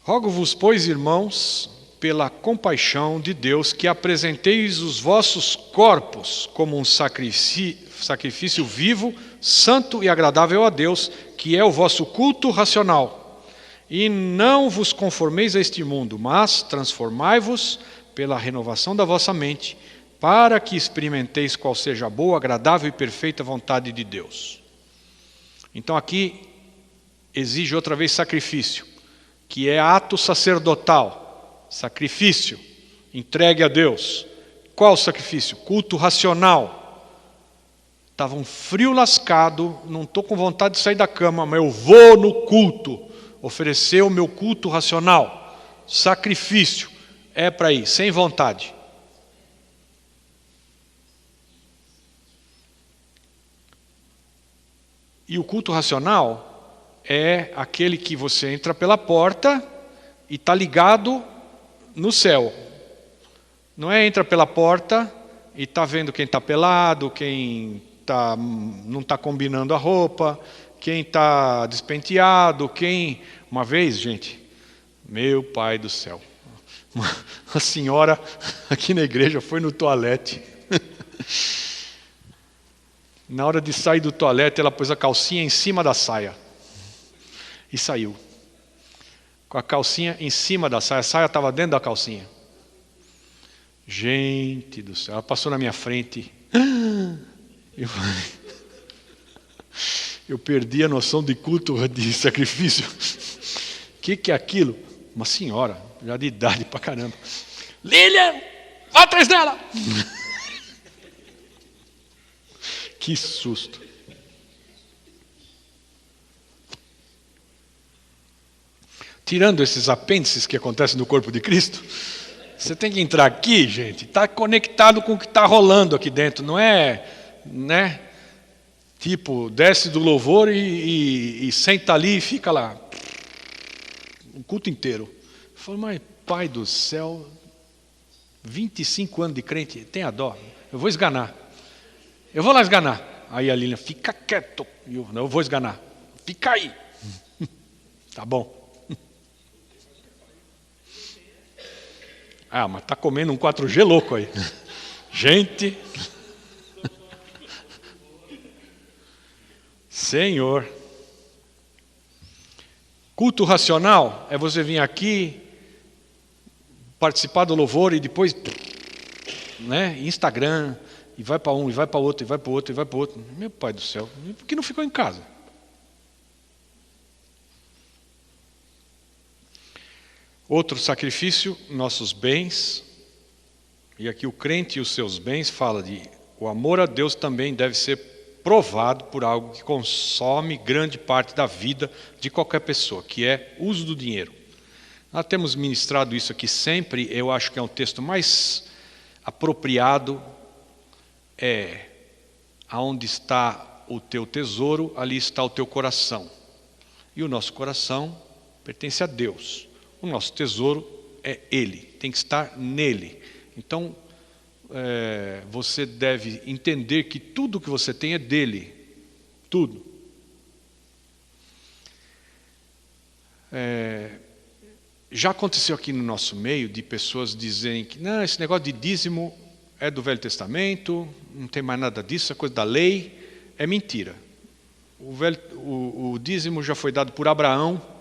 Rogo-vos, pois, irmãos, pela compaixão de Deus, que apresenteis os vossos corpos como um sacrifício vivo, santo e agradável a Deus, que é o vosso culto racional. E não vos conformeis a este mundo, mas transformai-vos pela renovação da vossa mente, para que experimenteis qual seja a boa, agradável e perfeita vontade de Deus. Então aqui exige outra vez sacrifício, que é ato sacerdotal, sacrifício, entregue a Deus. Qual sacrifício? Culto racional. Estava um frio lascado, não estou com vontade de sair da cama, mas eu vou no culto, oferecer o meu culto racional. Sacrifício, é para ir, sem vontade. E o culto racional é aquele que você entra pela porta e está ligado no céu. Não é entra pela porta e está vendo quem está pelado, quem não está combinando a roupa, quem está despenteado, Uma vez, gente, meu pai do céu, a senhora aqui na igreja foi no toalete. Na hora de sair do toalete, ela pôs a calcinha em cima da saia. E saiu. Com a calcinha em cima da saia. A saia estava dentro da calcinha. Gente do céu. Ela passou na minha frente. Eu perdi a noção de culto, de sacrifício. O que é aquilo? Uma senhora, já de idade pra caramba. Lilian, vai atrás dela! Que susto. Tirando esses apêndices que acontecem no corpo de Cristo, Você tem que entrar aqui, gente, está conectado com o que está rolando aqui dentro, não é, né? Tipo, desce do louvor e senta ali e fica lá o culto inteiro. Eu falo, mas pai do céu, 25 anos de crente, tenha dó, eu vou esganar. Eu vou lá esganar. Aí a Lilian, fica quieto. Eu vou esganar. Fica aí. Tá bom. Ah, mas tá comendo um 4G louco aí. Gente. Senhor. Culto racional é você vir aqui, participar do louvor e depois, né, Instagram, e vai para um, e vai para outro, e vai para outro, e vai para outro. Meu pai do céu, por que não ficou em casa? Outro sacrifício, nossos bens. E aqui o crente e os seus bens fala de o amor a Deus também deve ser provado por algo que consome grande parte da vida de qualquer pessoa, que é o uso do dinheiro. Nós temos ministrado isso aqui sempre, eu acho que é um texto mais apropriado, aonde está o teu tesouro, ali está o teu coração. E o nosso coração pertence a Deus. O nosso tesouro é Ele, tem que estar nele. Então, você deve entender que tudo que você tem é dele. Tudo. Já aconteceu aqui no nosso meio de pessoas dizerem que não, esse negócio de dízimo é do Velho Testamento, não tem mais nada disso, é coisa da lei. É mentira. O dízimo já foi dado por Abraão,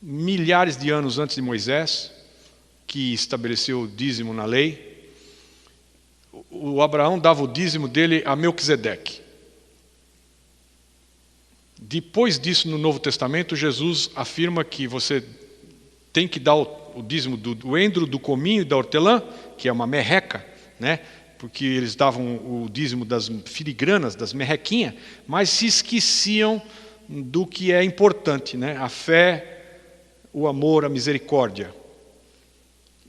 milhares de anos antes de Moisés, que estabeleceu o dízimo na lei. O Abraão dava o dízimo dele a Melquisedeque. Depois disso, no Novo Testamento, Jesus afirma que você tem que dar o dízimo do endro, do cominho e da hortelã, que é uma merreca, né? Porque eles davam o dízimo das filigranas, das merrequinhas, mas se esqueciam do que é importante, né? A fé, o amor, a misericórdia.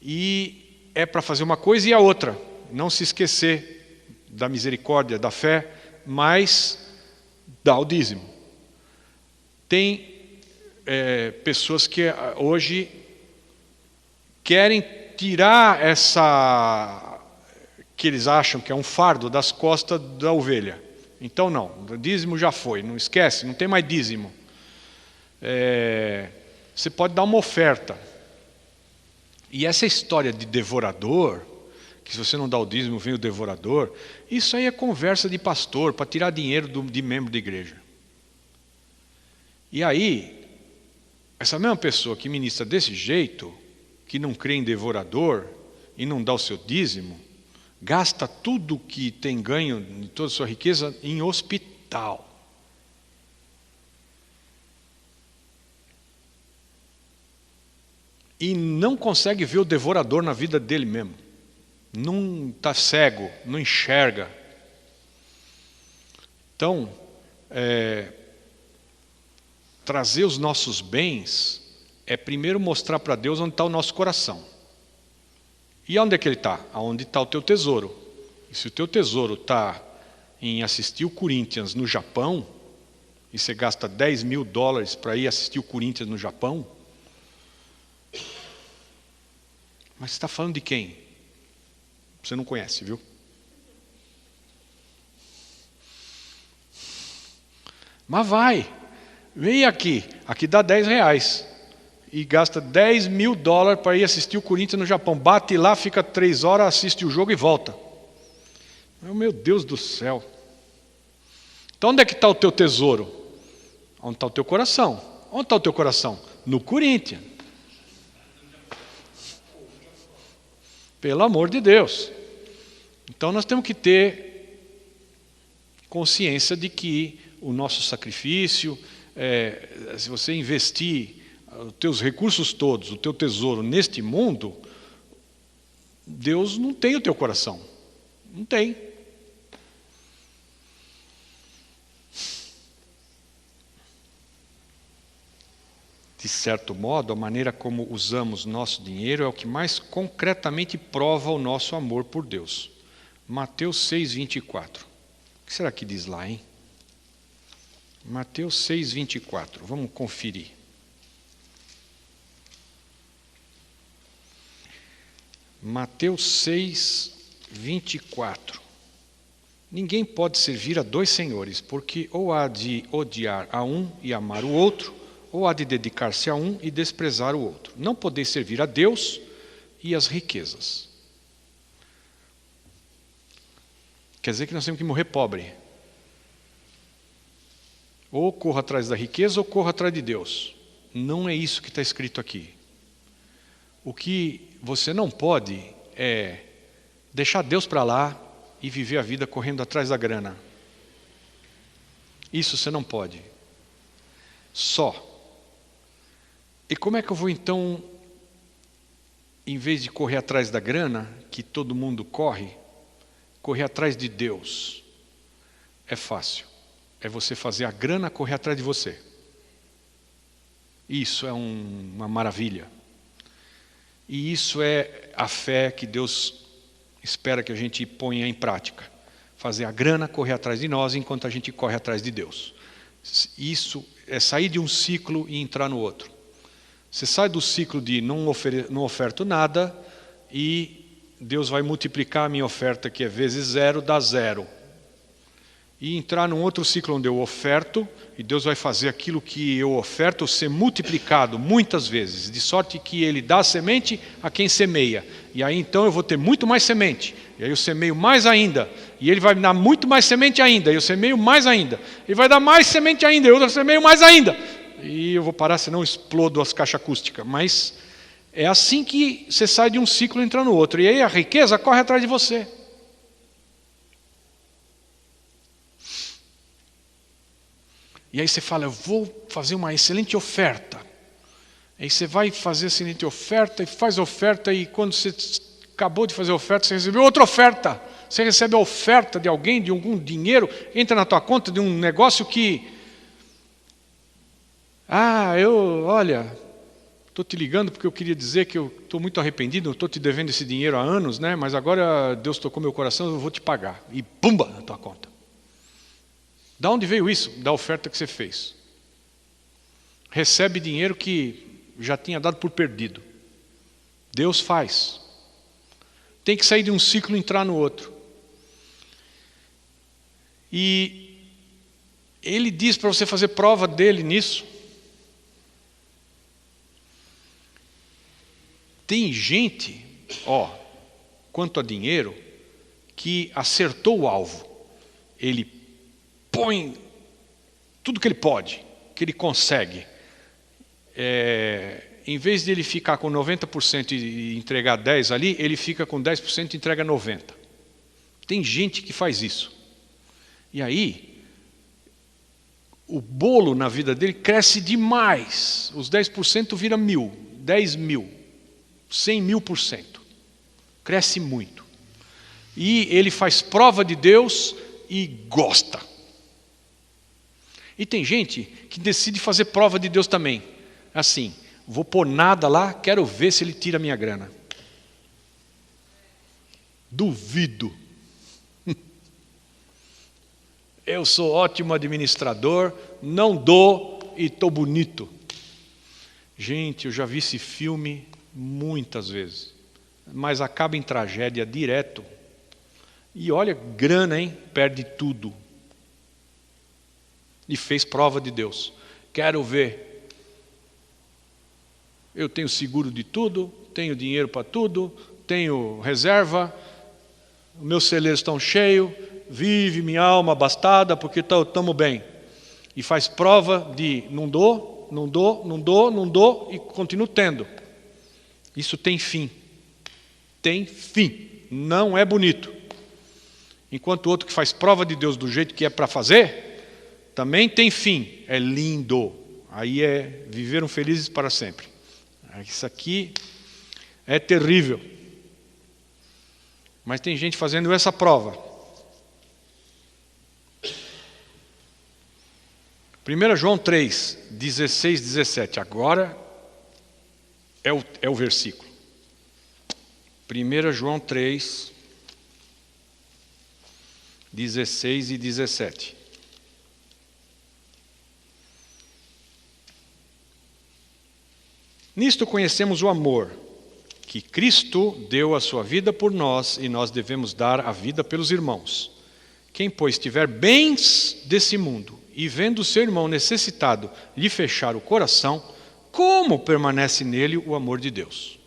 E é para fazer uma coisa e a outra. Não se esquecer da misericórdia, da fé, mas dar o dízimo. Tem pessoas que hoje querem tirar que eles acham que é um fardo das costas da ovelha. Então não, o dízimo já foi, não esquece, não tem mais dízimo. Você pode dar uma oferta. E essa história de devorador, que se você não dá o dízimo vem o devorador, isso aí é conversa de pastor para tirar dinheiro de membro da igreja. E aí, essa mesma pessoa que ministra desse jeito, que não crê em devorador e não dá o seu dízimo, gasta tudo que tem ganho de toda a sua riqueza em hospital. E não consegue ver o devorador na vida dele mesmo. Não está cego, não enxerga. Então, trazer os nossos bens é primeiro mostrar para Deus onde está o nosso coração. E onde é que ele está? Aonde está o teu tesouro. E se o teu tesouro está em assistir o Corinthians no Japão, e você gasta $10 mil para ir assistir o Corinthians no Japão, mas você está falando de quem? Você não conhece, viu? Mas vem aqui dá R$10 e gasta $10 mil para ir assistir o Corinthians no Japão. Bate lá, fica 3 horas, assiste o jogo e volta. Meu Deus do céu. Então onde é que está o teu tesouro? Onde está o teu coração? Onde está o teu coração? No Corinthians. Pelo amor de Deus. Então nós temos que ter consciência de que o nosso sacrifício, se você investir os teus recursos todos, o teu tesouro neste mundo, Deus não tem o teu coração. Não tem. de certo modo, a maneira como usamos nosso dinheiro é o que mais concretamente prova o nosso amor por Deus. Mateus 6:24. O que será que diz lá, hein? Mateus 6:24. Vamos conferir. Mateus 6:24. Ninguém pode servir a dois senhores, porque ou há de odiar a um e amar o outro, ou há de dedicar-se a um e desprezar o outro. Não podeis servir a Deus e às riquezas. Quer dizer que nós temos que morrer pobre. Ou corra atrás da riqueza ou corra atrás de Deus. Não é isso que está escrito aqui. O que você não pode é deixar Deus para lá e viver a vida correndo atrás da grana. Isso você não pode. Só. E como é que eu vou então, em vez de correr atrás da grana, que todo mundo corre atrás de Deus? É fácil. É você fazer a grana correr atrás de você. Isso é uma maravilha. E isso é a fé que Deus espera que a gente ponha em prática. Fazer a grana correr atrás de nós enquanto a gente corre atrás de Deus. Isso é sair de um ciclo e entrar no outro. Você sai do ciclo de não oferto nada e Deus vai multiplicar a minha oferta, que é vezes zero, dá zero. E entrar num outro ciclo onde eu oferto e Deus vai fazer aquilo que eu oferto ser multiplicado muitas vezes, de sorte que Ele dá semente a quem semeia. E aí então eu vou ter muito mais semente. E aí eu semeio mais ainda. E Ele vai me dar muito mais semente ainda. E eu semeio mais ainda. Ele vai dar mais semente ainda. E eu semeio mais ainda. E eu vou parar, senão eu explodo as caixas acústicas. Mas é assim que você sai de um ciclo e entra no outro. E aí a riqueza corre atrás de você. E aí você fala, eu vou fazer uma excelente oferta. Aí você vai fazer a excelente oferta e faz a oferta, e quando você acabou de fazer a oferta, você recebeu outra oferta. Você recebe a oferta de alguém, de algum dinheiro, entra na tua conta de um negócio que... olha, estou te ligando porque eu queria dizer que eu estou muito arrependido, eu estou te devendo esse dinheiro há anos, né? Mas agora Deus tocou meu coração, eu vou te pagar. E pumba, na tua conta. Da onde veio isso? Da oferta que você fez. Recebe dinheiro que já tinha dado por perdido. Deus faz. Tem que sair de um ciclo e entrar no outro. E Ele diz para você fazer prova dele nisso. Tem gente, quanto a dinheiro, que acertou o alvo. Ele põe tudo que ele pode, que ele consegue. Em vez de ele ficar com 90% e entregar 10% ali, ele fica com 10% e entrega 90%. Tem gente que faz isso. E aí, o bolo na vida dele cresce demais. Os 10% vira 1.000, 10.000, 100.000%. Cresce muito. E ele faz prova de Deus e gosta. E tem gente que decide fazer prova de Deus também. Assim, vou pôr nada lá, quero ver se ele tira a minha grana. Duvido. Eu sou ótimo administrador, não dou e estou bonito. Gente, eu já vi esse filme muitas vezes, mas acaba em tragédia direto. E olha, grana, hein? Perde tudo. E fez prova de Deus. Quero ver. Eu tenho seguro de tudo, tenho dinheiro para tudo, tenho reserva, meus celeiros estão cheios, vive minha alma abastada porque estamos bem. E faz prova de não dou e continuo tendo. Isso tem fim. Tem fim. Não é bonito. Enquanto o outro que faz prova de Deus do jeito que é para fazer, também tem fim. É lindo. Aí é viveram felizes para sempre. Isso aqui é terrível. Mas tem gente fazendo essa prova. 1 João 3, 16, 17. Agora é o versículo. 1 João 3, 16 e 17. Nisto conhecemos o amor, que Cristo deu a sua vida por nós e nós devemos dar a vida pelos irmãos. Quem, pois, tiver bens desse mundo e vendo seu irmão necessitado lhe fechar o coração, como permanece nele o amor de Deus?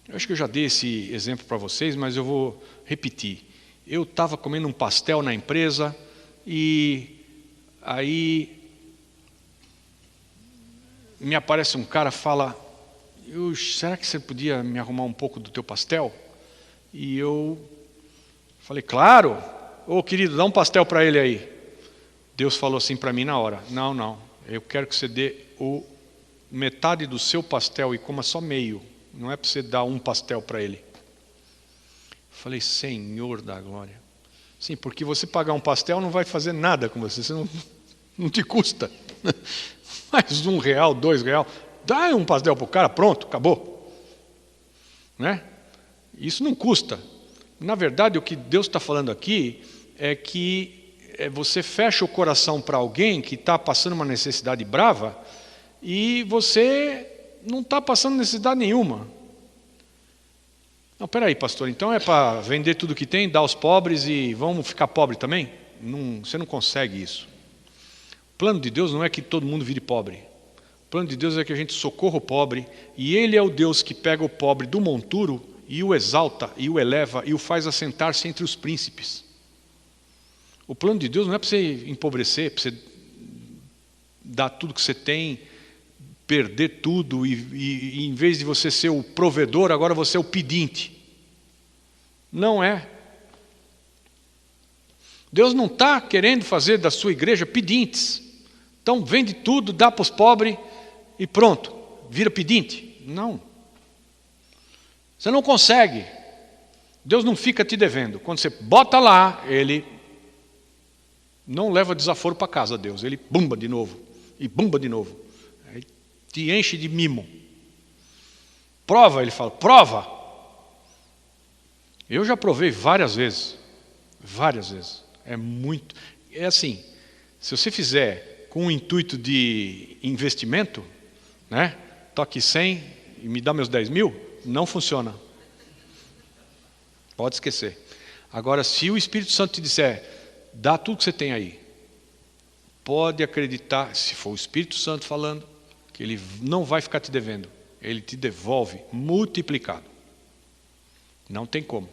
Eu acho que eu já dei esse exemplo para vocês, mas eu vou repetir. Eu estava comendo um pastel na empresa e aí me aparece um cara e fala: será que você podia me arrumar um pouco do teu pastel? E eu falei: claro, ô querido, dá um pastel para ele aí. Deus falou assim para mim na hora: não, eu quero que você dê metade do seu pastel e coma só meio, não é para você dar um pastel para ele. Falei: Senhor da glória. Sim, porque você pagar um pastel não vai fazer nada com você não te custa. Mais R$1, R$2, dá um pastel para o cara, pronto, acabou. Né? Isso não custa. Na verdade, o que Deus está falando aqui é que você fecha o coração para alguém que está passando uma necessidade brava e você não está passando necessidade nenhuma. Não, peraí, pastor, então é para vender tudo que tem, dar aos pobres e vamos ficar pobre também? Não, você não consegue isso. O plano de Deus não é que todo mundo vire pobre. O plano de Deus é que a gente socorra o pobre, e Ele é o Deus que pega o pobre do monturo e o exalta, e o eleva, e o faz assentar-se entre os príncipes. O plano de Deus não é para você empobrecer, para você dar tudo que você tem, perder tudo, e em vez de você ser o provedor, agora você é o pedinte. Não é. Deus não está querendo fazer da sua igreja pedintes. Então vende tudo, dá para os pobres e pronto, vira pedinte. Não. Você não consegue. Deus não fica te devendo. Quando você bota lá, Ele não leva desaforo para casa, Deus. Ele bumba de novo, e bumba de novo. Aí te enche de mimo. Prova, Ele fala, prova. Eu já provei várias vezes. Várias vezes. É assim, se você fizer com o intuito de investimento, né? Toque 100 e me dá meus 10 mil, não funciona. Pode esquecer. Agora, se o Espírito Santo te disser, dá tudo que você tem aí, pode acreditar, se for o Espírito Santo falando, que Ele não vai ficar te devendo. Ele te devolve multiplicado. Não tem como.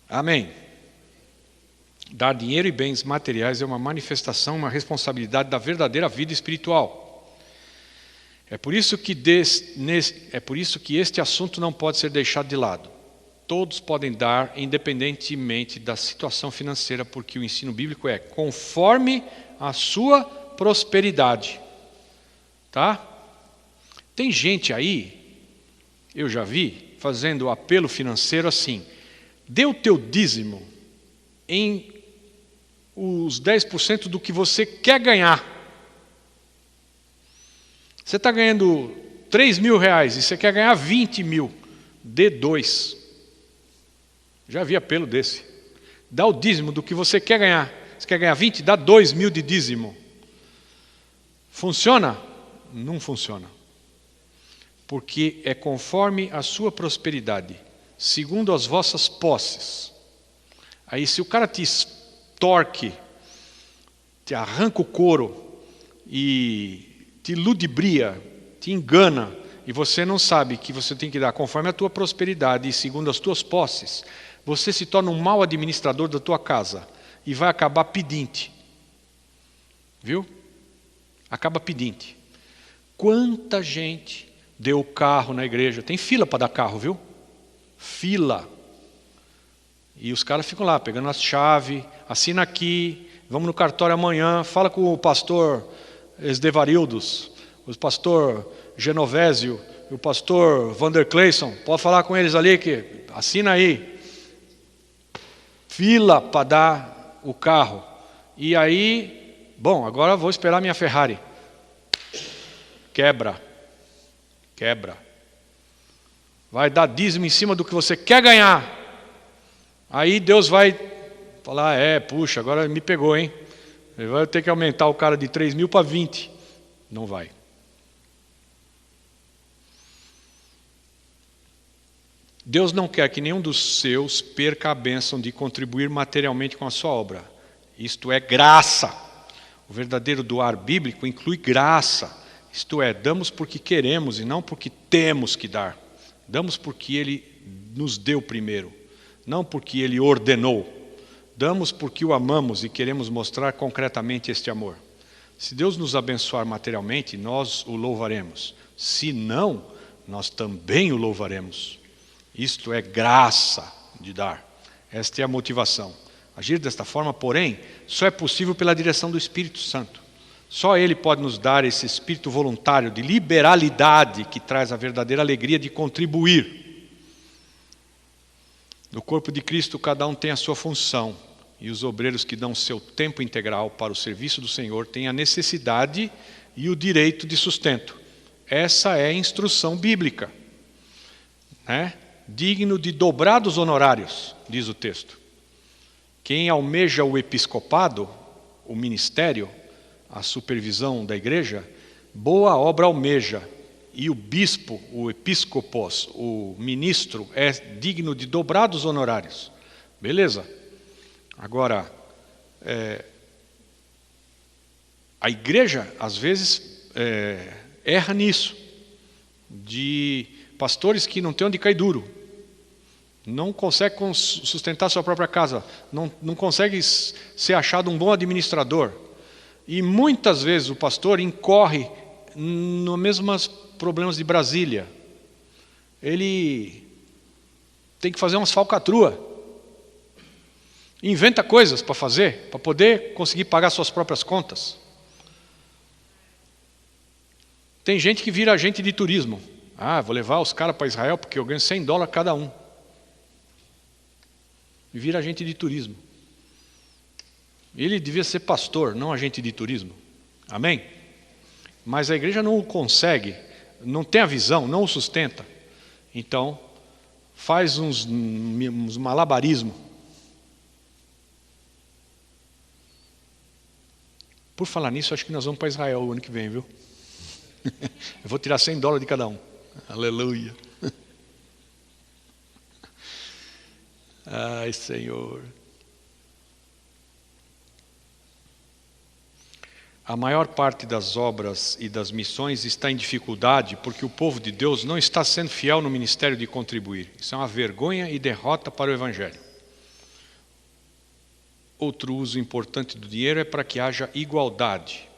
Amém. Dar dinheiro e bens materiais é uma manifestação, uma responsabilidade da verdadeira vida espiritual. É por isso que este assunto não pode ser deixado de lado. Todos podem dar, independentemente da situação financeira, porque o ensino bíblico é conforme a sua prosperidade. Tá? Tem gente aí, eu já vi, fazendo apelo financeiro assim: dê o teu dízimo em os 10% do que você quer ganhar. Você está ganhando 3 mil reais e você quer ganhar 20 mil, dê 2. Já vi apelo desse. Dá o dízimo do que você quer ganhar. Você quer ganhar 20, dá 2 mil de dízimo. Funciona? Não funciona. Porque é conforme a sua prosperidade, segundo as vossas posses. Aí se o cara te extorque, te arranca o couro e te ludibria, te engana, e você não sabe que você tem que dar conforme a tua prosperidade e segundo as tuas posses, você se torna um mau administrador da tua casa e vai acabar pedinte. Viu? Acaba pedinte. Quanta gente deu carro na igreja? Tem fila para dar carro, viu? Fila. E os caras ficam lá, pegando as chaves, assina aqui, vamos no cartório amanhã, fala com o pastor Esdevarildos, o pastor Genovésio, o pastor Vander Clayson, pode falar com eles ali que assina aí. fila para dar o carro. E aí, bom, agora vou esperar minha Ferrari. Quebra. Vai dar dízimo em cima do que você quer ganhar. Aí Deus vai falar, puxa, agora me pegou, hein? Ele vai ter que aumentar o cara de 3.000 para 20. Não vai. Deus não quer que nenhum dos seus perca a bênção de contribuir materialmente com a sua obra. Isto é graça. O verdadeiro doar bíblico inclui graça. Isto é, damos porque queremos e não porque temos que dar. Damos porque Ele nos deu primeiro, não porque Ele ordenou. Damos porque o amamos e queremos mostrar concretamente este amor. Se Deus nos abençoar materialmente, nós o louvaremos. Se não, nós também o louvaremos. Isto é graça de dar. Esta é a motivação. Agir desta forma, porém, só é possível pela direção do Espírito Santo. Só Ele pode nos dar esse espírito voluntário de liberalidade que traz a verdadeira alegria de contribuir. No corpo de Cristo, cada um tem a sua função. E os obreiros que dão seu tempo integral para o serviço do Senhor têm a necessidade e o direito de sustento. Essa é a instrução bíblica. Digno de dobrados honorários, diz o texto. Quem almeja o episcopado, o ministério, a supervisão da igreja, boa obra almeja. E o bispo, o episcopos, o ministro, é digno de dobrados honorários. Beleza? Agora, a igreja, às vezes, erra nisso. De pastores que não têm onde cair duro. Não consegue sustentar sua própria casa. Não consegue ser achado um bom administrador. E muitas vezes o pastor incorre nos mesmos problemas de Brasília. Ele tem que fazer umas falcatruas. Inventa coisas para fazer, para poder conseguir pagar suas próprias contas. Tem gente que vira agente de turismo. Vou levar os caras para Israel porque eu ganho $100 cada um. E vira agente de turismo. Ele devia ser pastor, não agente de turismo. Amém? Mas a igreja não o consegue, não tem a visão, não o sustenta. Então, faz uns malabarismos. Por falar nisso, acho que nós vamos para Israel o ano que vem, viu? Eu vou tirar $100 de cada um. Aleluia. Ai, Senhor. A maior parte das obras e das missões está em dificuldade porque o povo de Deus não está sendo fiel no ministério de contribuir. Isso é uma vergonha e derrota para o Evangelho. Outro uso importante do dinheiro é para que haja igualdade.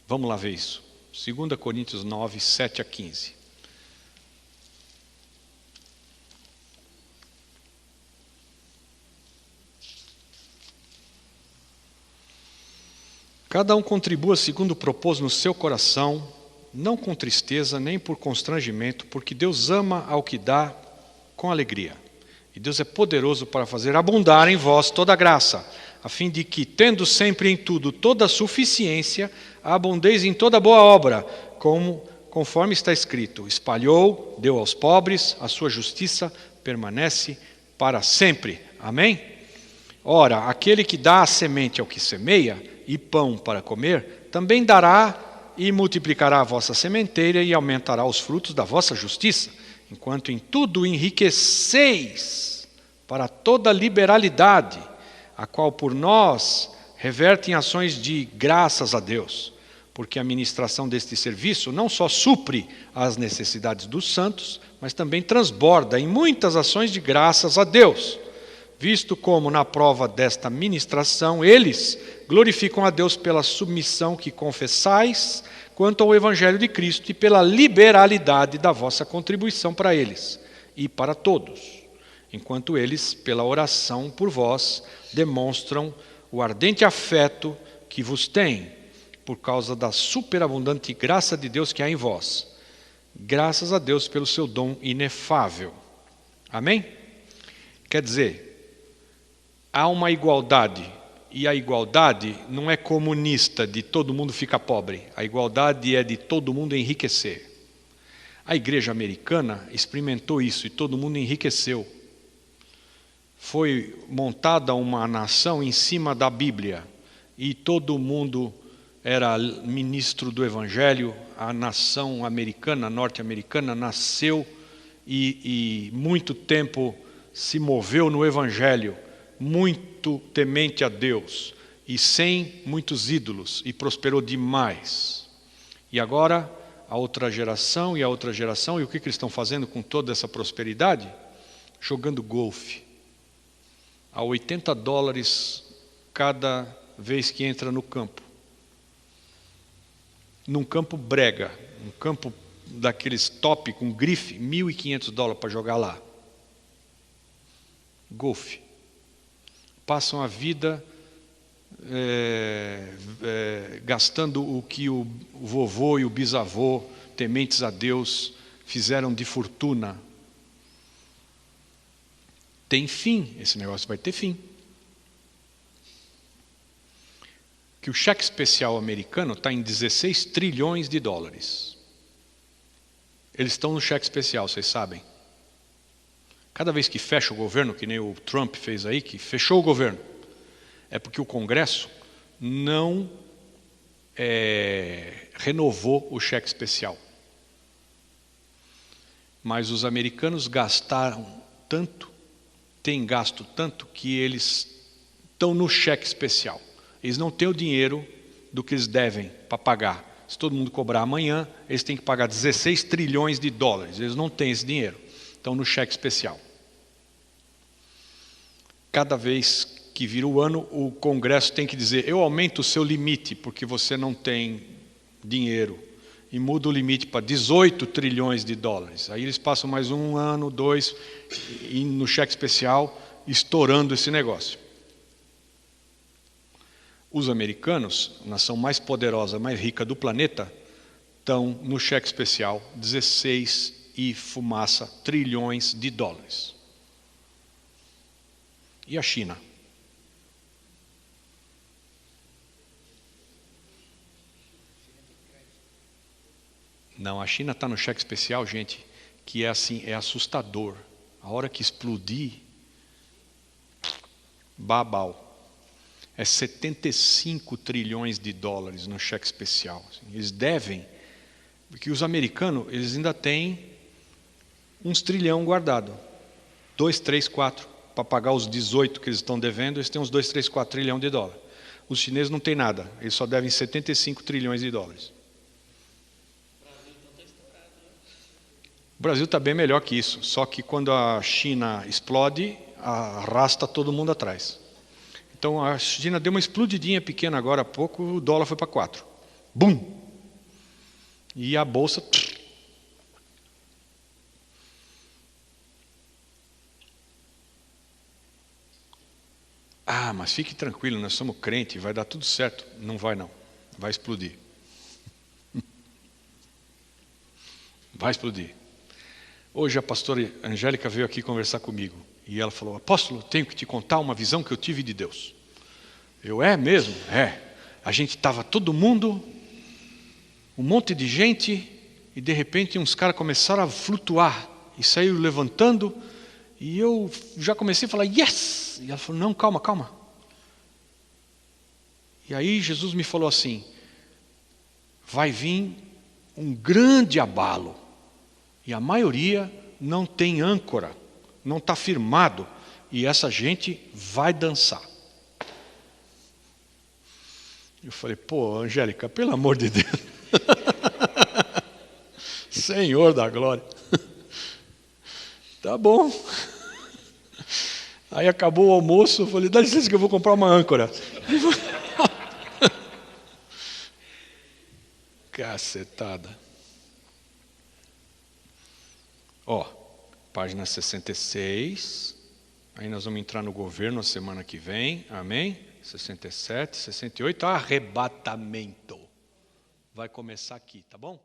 Vamos lá ver isso. 2 Coríntios 9, 7 a 15. Cada um contribua segundo propôs no seu coração, não com tristeza nem por constrangimento, porque Deus ama ao que dá com alegria. E Deus é poderoso para fazer abundar em vós toda a graça, a fim de que, tendo sempre em tudo toda a suficiência, abundeis em toda boa obra, conforme está escrito: espalhou, deu aos pobres, a sua justiça permanece para sempre. Amém? Ora, aquele que dá a semente ao que semeia, e pão para comer, também dará e multiplicará a vossa sementeira e aumentará os frutos da vossa justiça, enquanto em tudo enriqueceis para toda liberalidade, a qual por nós reverte em ações de graças a Deus, porque a ministração deste serviço não só supre as necessidades dos santos, mas também transborda em muitas ações de graças a Deus, visto como na prova desta ministração eles glorificam a Deus pela submissão que confessais quanto ao Evangelho de Cristo e pela liberalidade da vossa contribuição para eles e para todos, enquanto eles, pela oração por vós, demonstram o ardente afeto que vos têm, por causa da superabundante graça de Deus que há em vós. Graças a Deus pelo seu dom inefável. Amém? Quer dizer, há uma igualdade. E a igualdade não é comunista, de todo mundo ficar pobre. A igualdade é de todo mundo enriquecer. A igreja americana experimentou isso e todo mundo enriqueceu. Foi montada uma nação em cima da Bíblia e todo mundo era ministro do Evangelho. A nação americana, norte-americana, nasceu e muito tempo se moveu no Evangelho, muito temente a Deus e sem muitos ídolos, e prosperou demais. E agora a outra geração e a outra geração, e o que eles estão fazendo com toda essa prosperidade? Jogando golfe a $80 cada vez que entra no campo. Num campo brega, um campo daqueles top com grife, $1.500 para jogar lá. Golfe. Passam a vida gastando o que o vovô e o bisavô, tementes a Deus, fizeram de fortuna. Tem fim, esse negócio vai ter fim. Que o cheque especial americano está em 16 trilhões de dólares. Eles estão no cheque especial, vocês sabem. Cada vez que fecha o governo, que nem o Trump fez aí, que fechou o governo, é porque o Congresso não renovou o cheque especial. Mas os americanos gastaram tanto, têm gasto tanto, que eles estão no cheque especial. Eles não têm o dinheiro do que eles devem para pagar. Se todo mundo cobrar amanhã, eles têm que pagar 16 trilhões de dólares. Eles não têm esse dinheiro. Estão no cheque especial. Cada vez que vira o ano, o Congresso tem que dizer: eu aumento o seu limite, porque você não tem dinheiro. E muda o limite para 18 trilhões de dólares. Aí eles passam mais um ano, 2, e no cheque especial, estourando esse negócio. Os americanos, a nação mais poderosa, mais rica do planeta, estão no cheque especial 16 e fumaça trilhões de dólares. E a China? Não, a China está no cheque especial, gente, que é assim, é assustador. A hora que explodir, babau. É 75 trilhões de dólares no cheque especial. Eles devem, porque os americanos, eles ainda têm uns trilhão guardado. 2, 3, 4, para pagar os 18 que eles estão devendo, eles têm uns 2, 3, 4 trilhão de dólares. Os chineses não têm nada, eles só devem 75 trilhões de dólares. O Brasil está bem melhor que isso, só que quando a China explode, arrasta todo mundo atrás. Então a China deu uma explodidinha pequena agora há pouco, o dólar foi para 4. Bum! E a bolsa... Ah, mas fique tranquilo, nós somos crentes, vai dar tudo certo. Não vai não, vai explodir. Vai explodir. Hoje a pastora Angélica veio aqui conversar comigo. E ela falou: apóstolo, tenho que te contar uma visão que eu tive de Deus. Eu, é mesmo? É. A gente estava todo mundo, um monte de gente, e de repente uns caras começaram a flutuar, e saíram levantando, e eu já comecei a falar, yes! E ela falou, não, calma, calma. E aí Jesus me falou assim, vai vir um grande abalo, e a maioria não tem âncora, não está firmado, e essa gente vai dançar. Eu falei, pô, Angélica, pelo amor de Deus. Senhor da glória. Tá bom. Aí acabou o almoço, eu falei, dá licença que eu vou comprar uma âncora. Cacetada. Ó, página 66. Aí nós vamos entrar no governo a semana que vem. Amém? 67, 68, arrebatamento. Vai começar aqui, tá bom?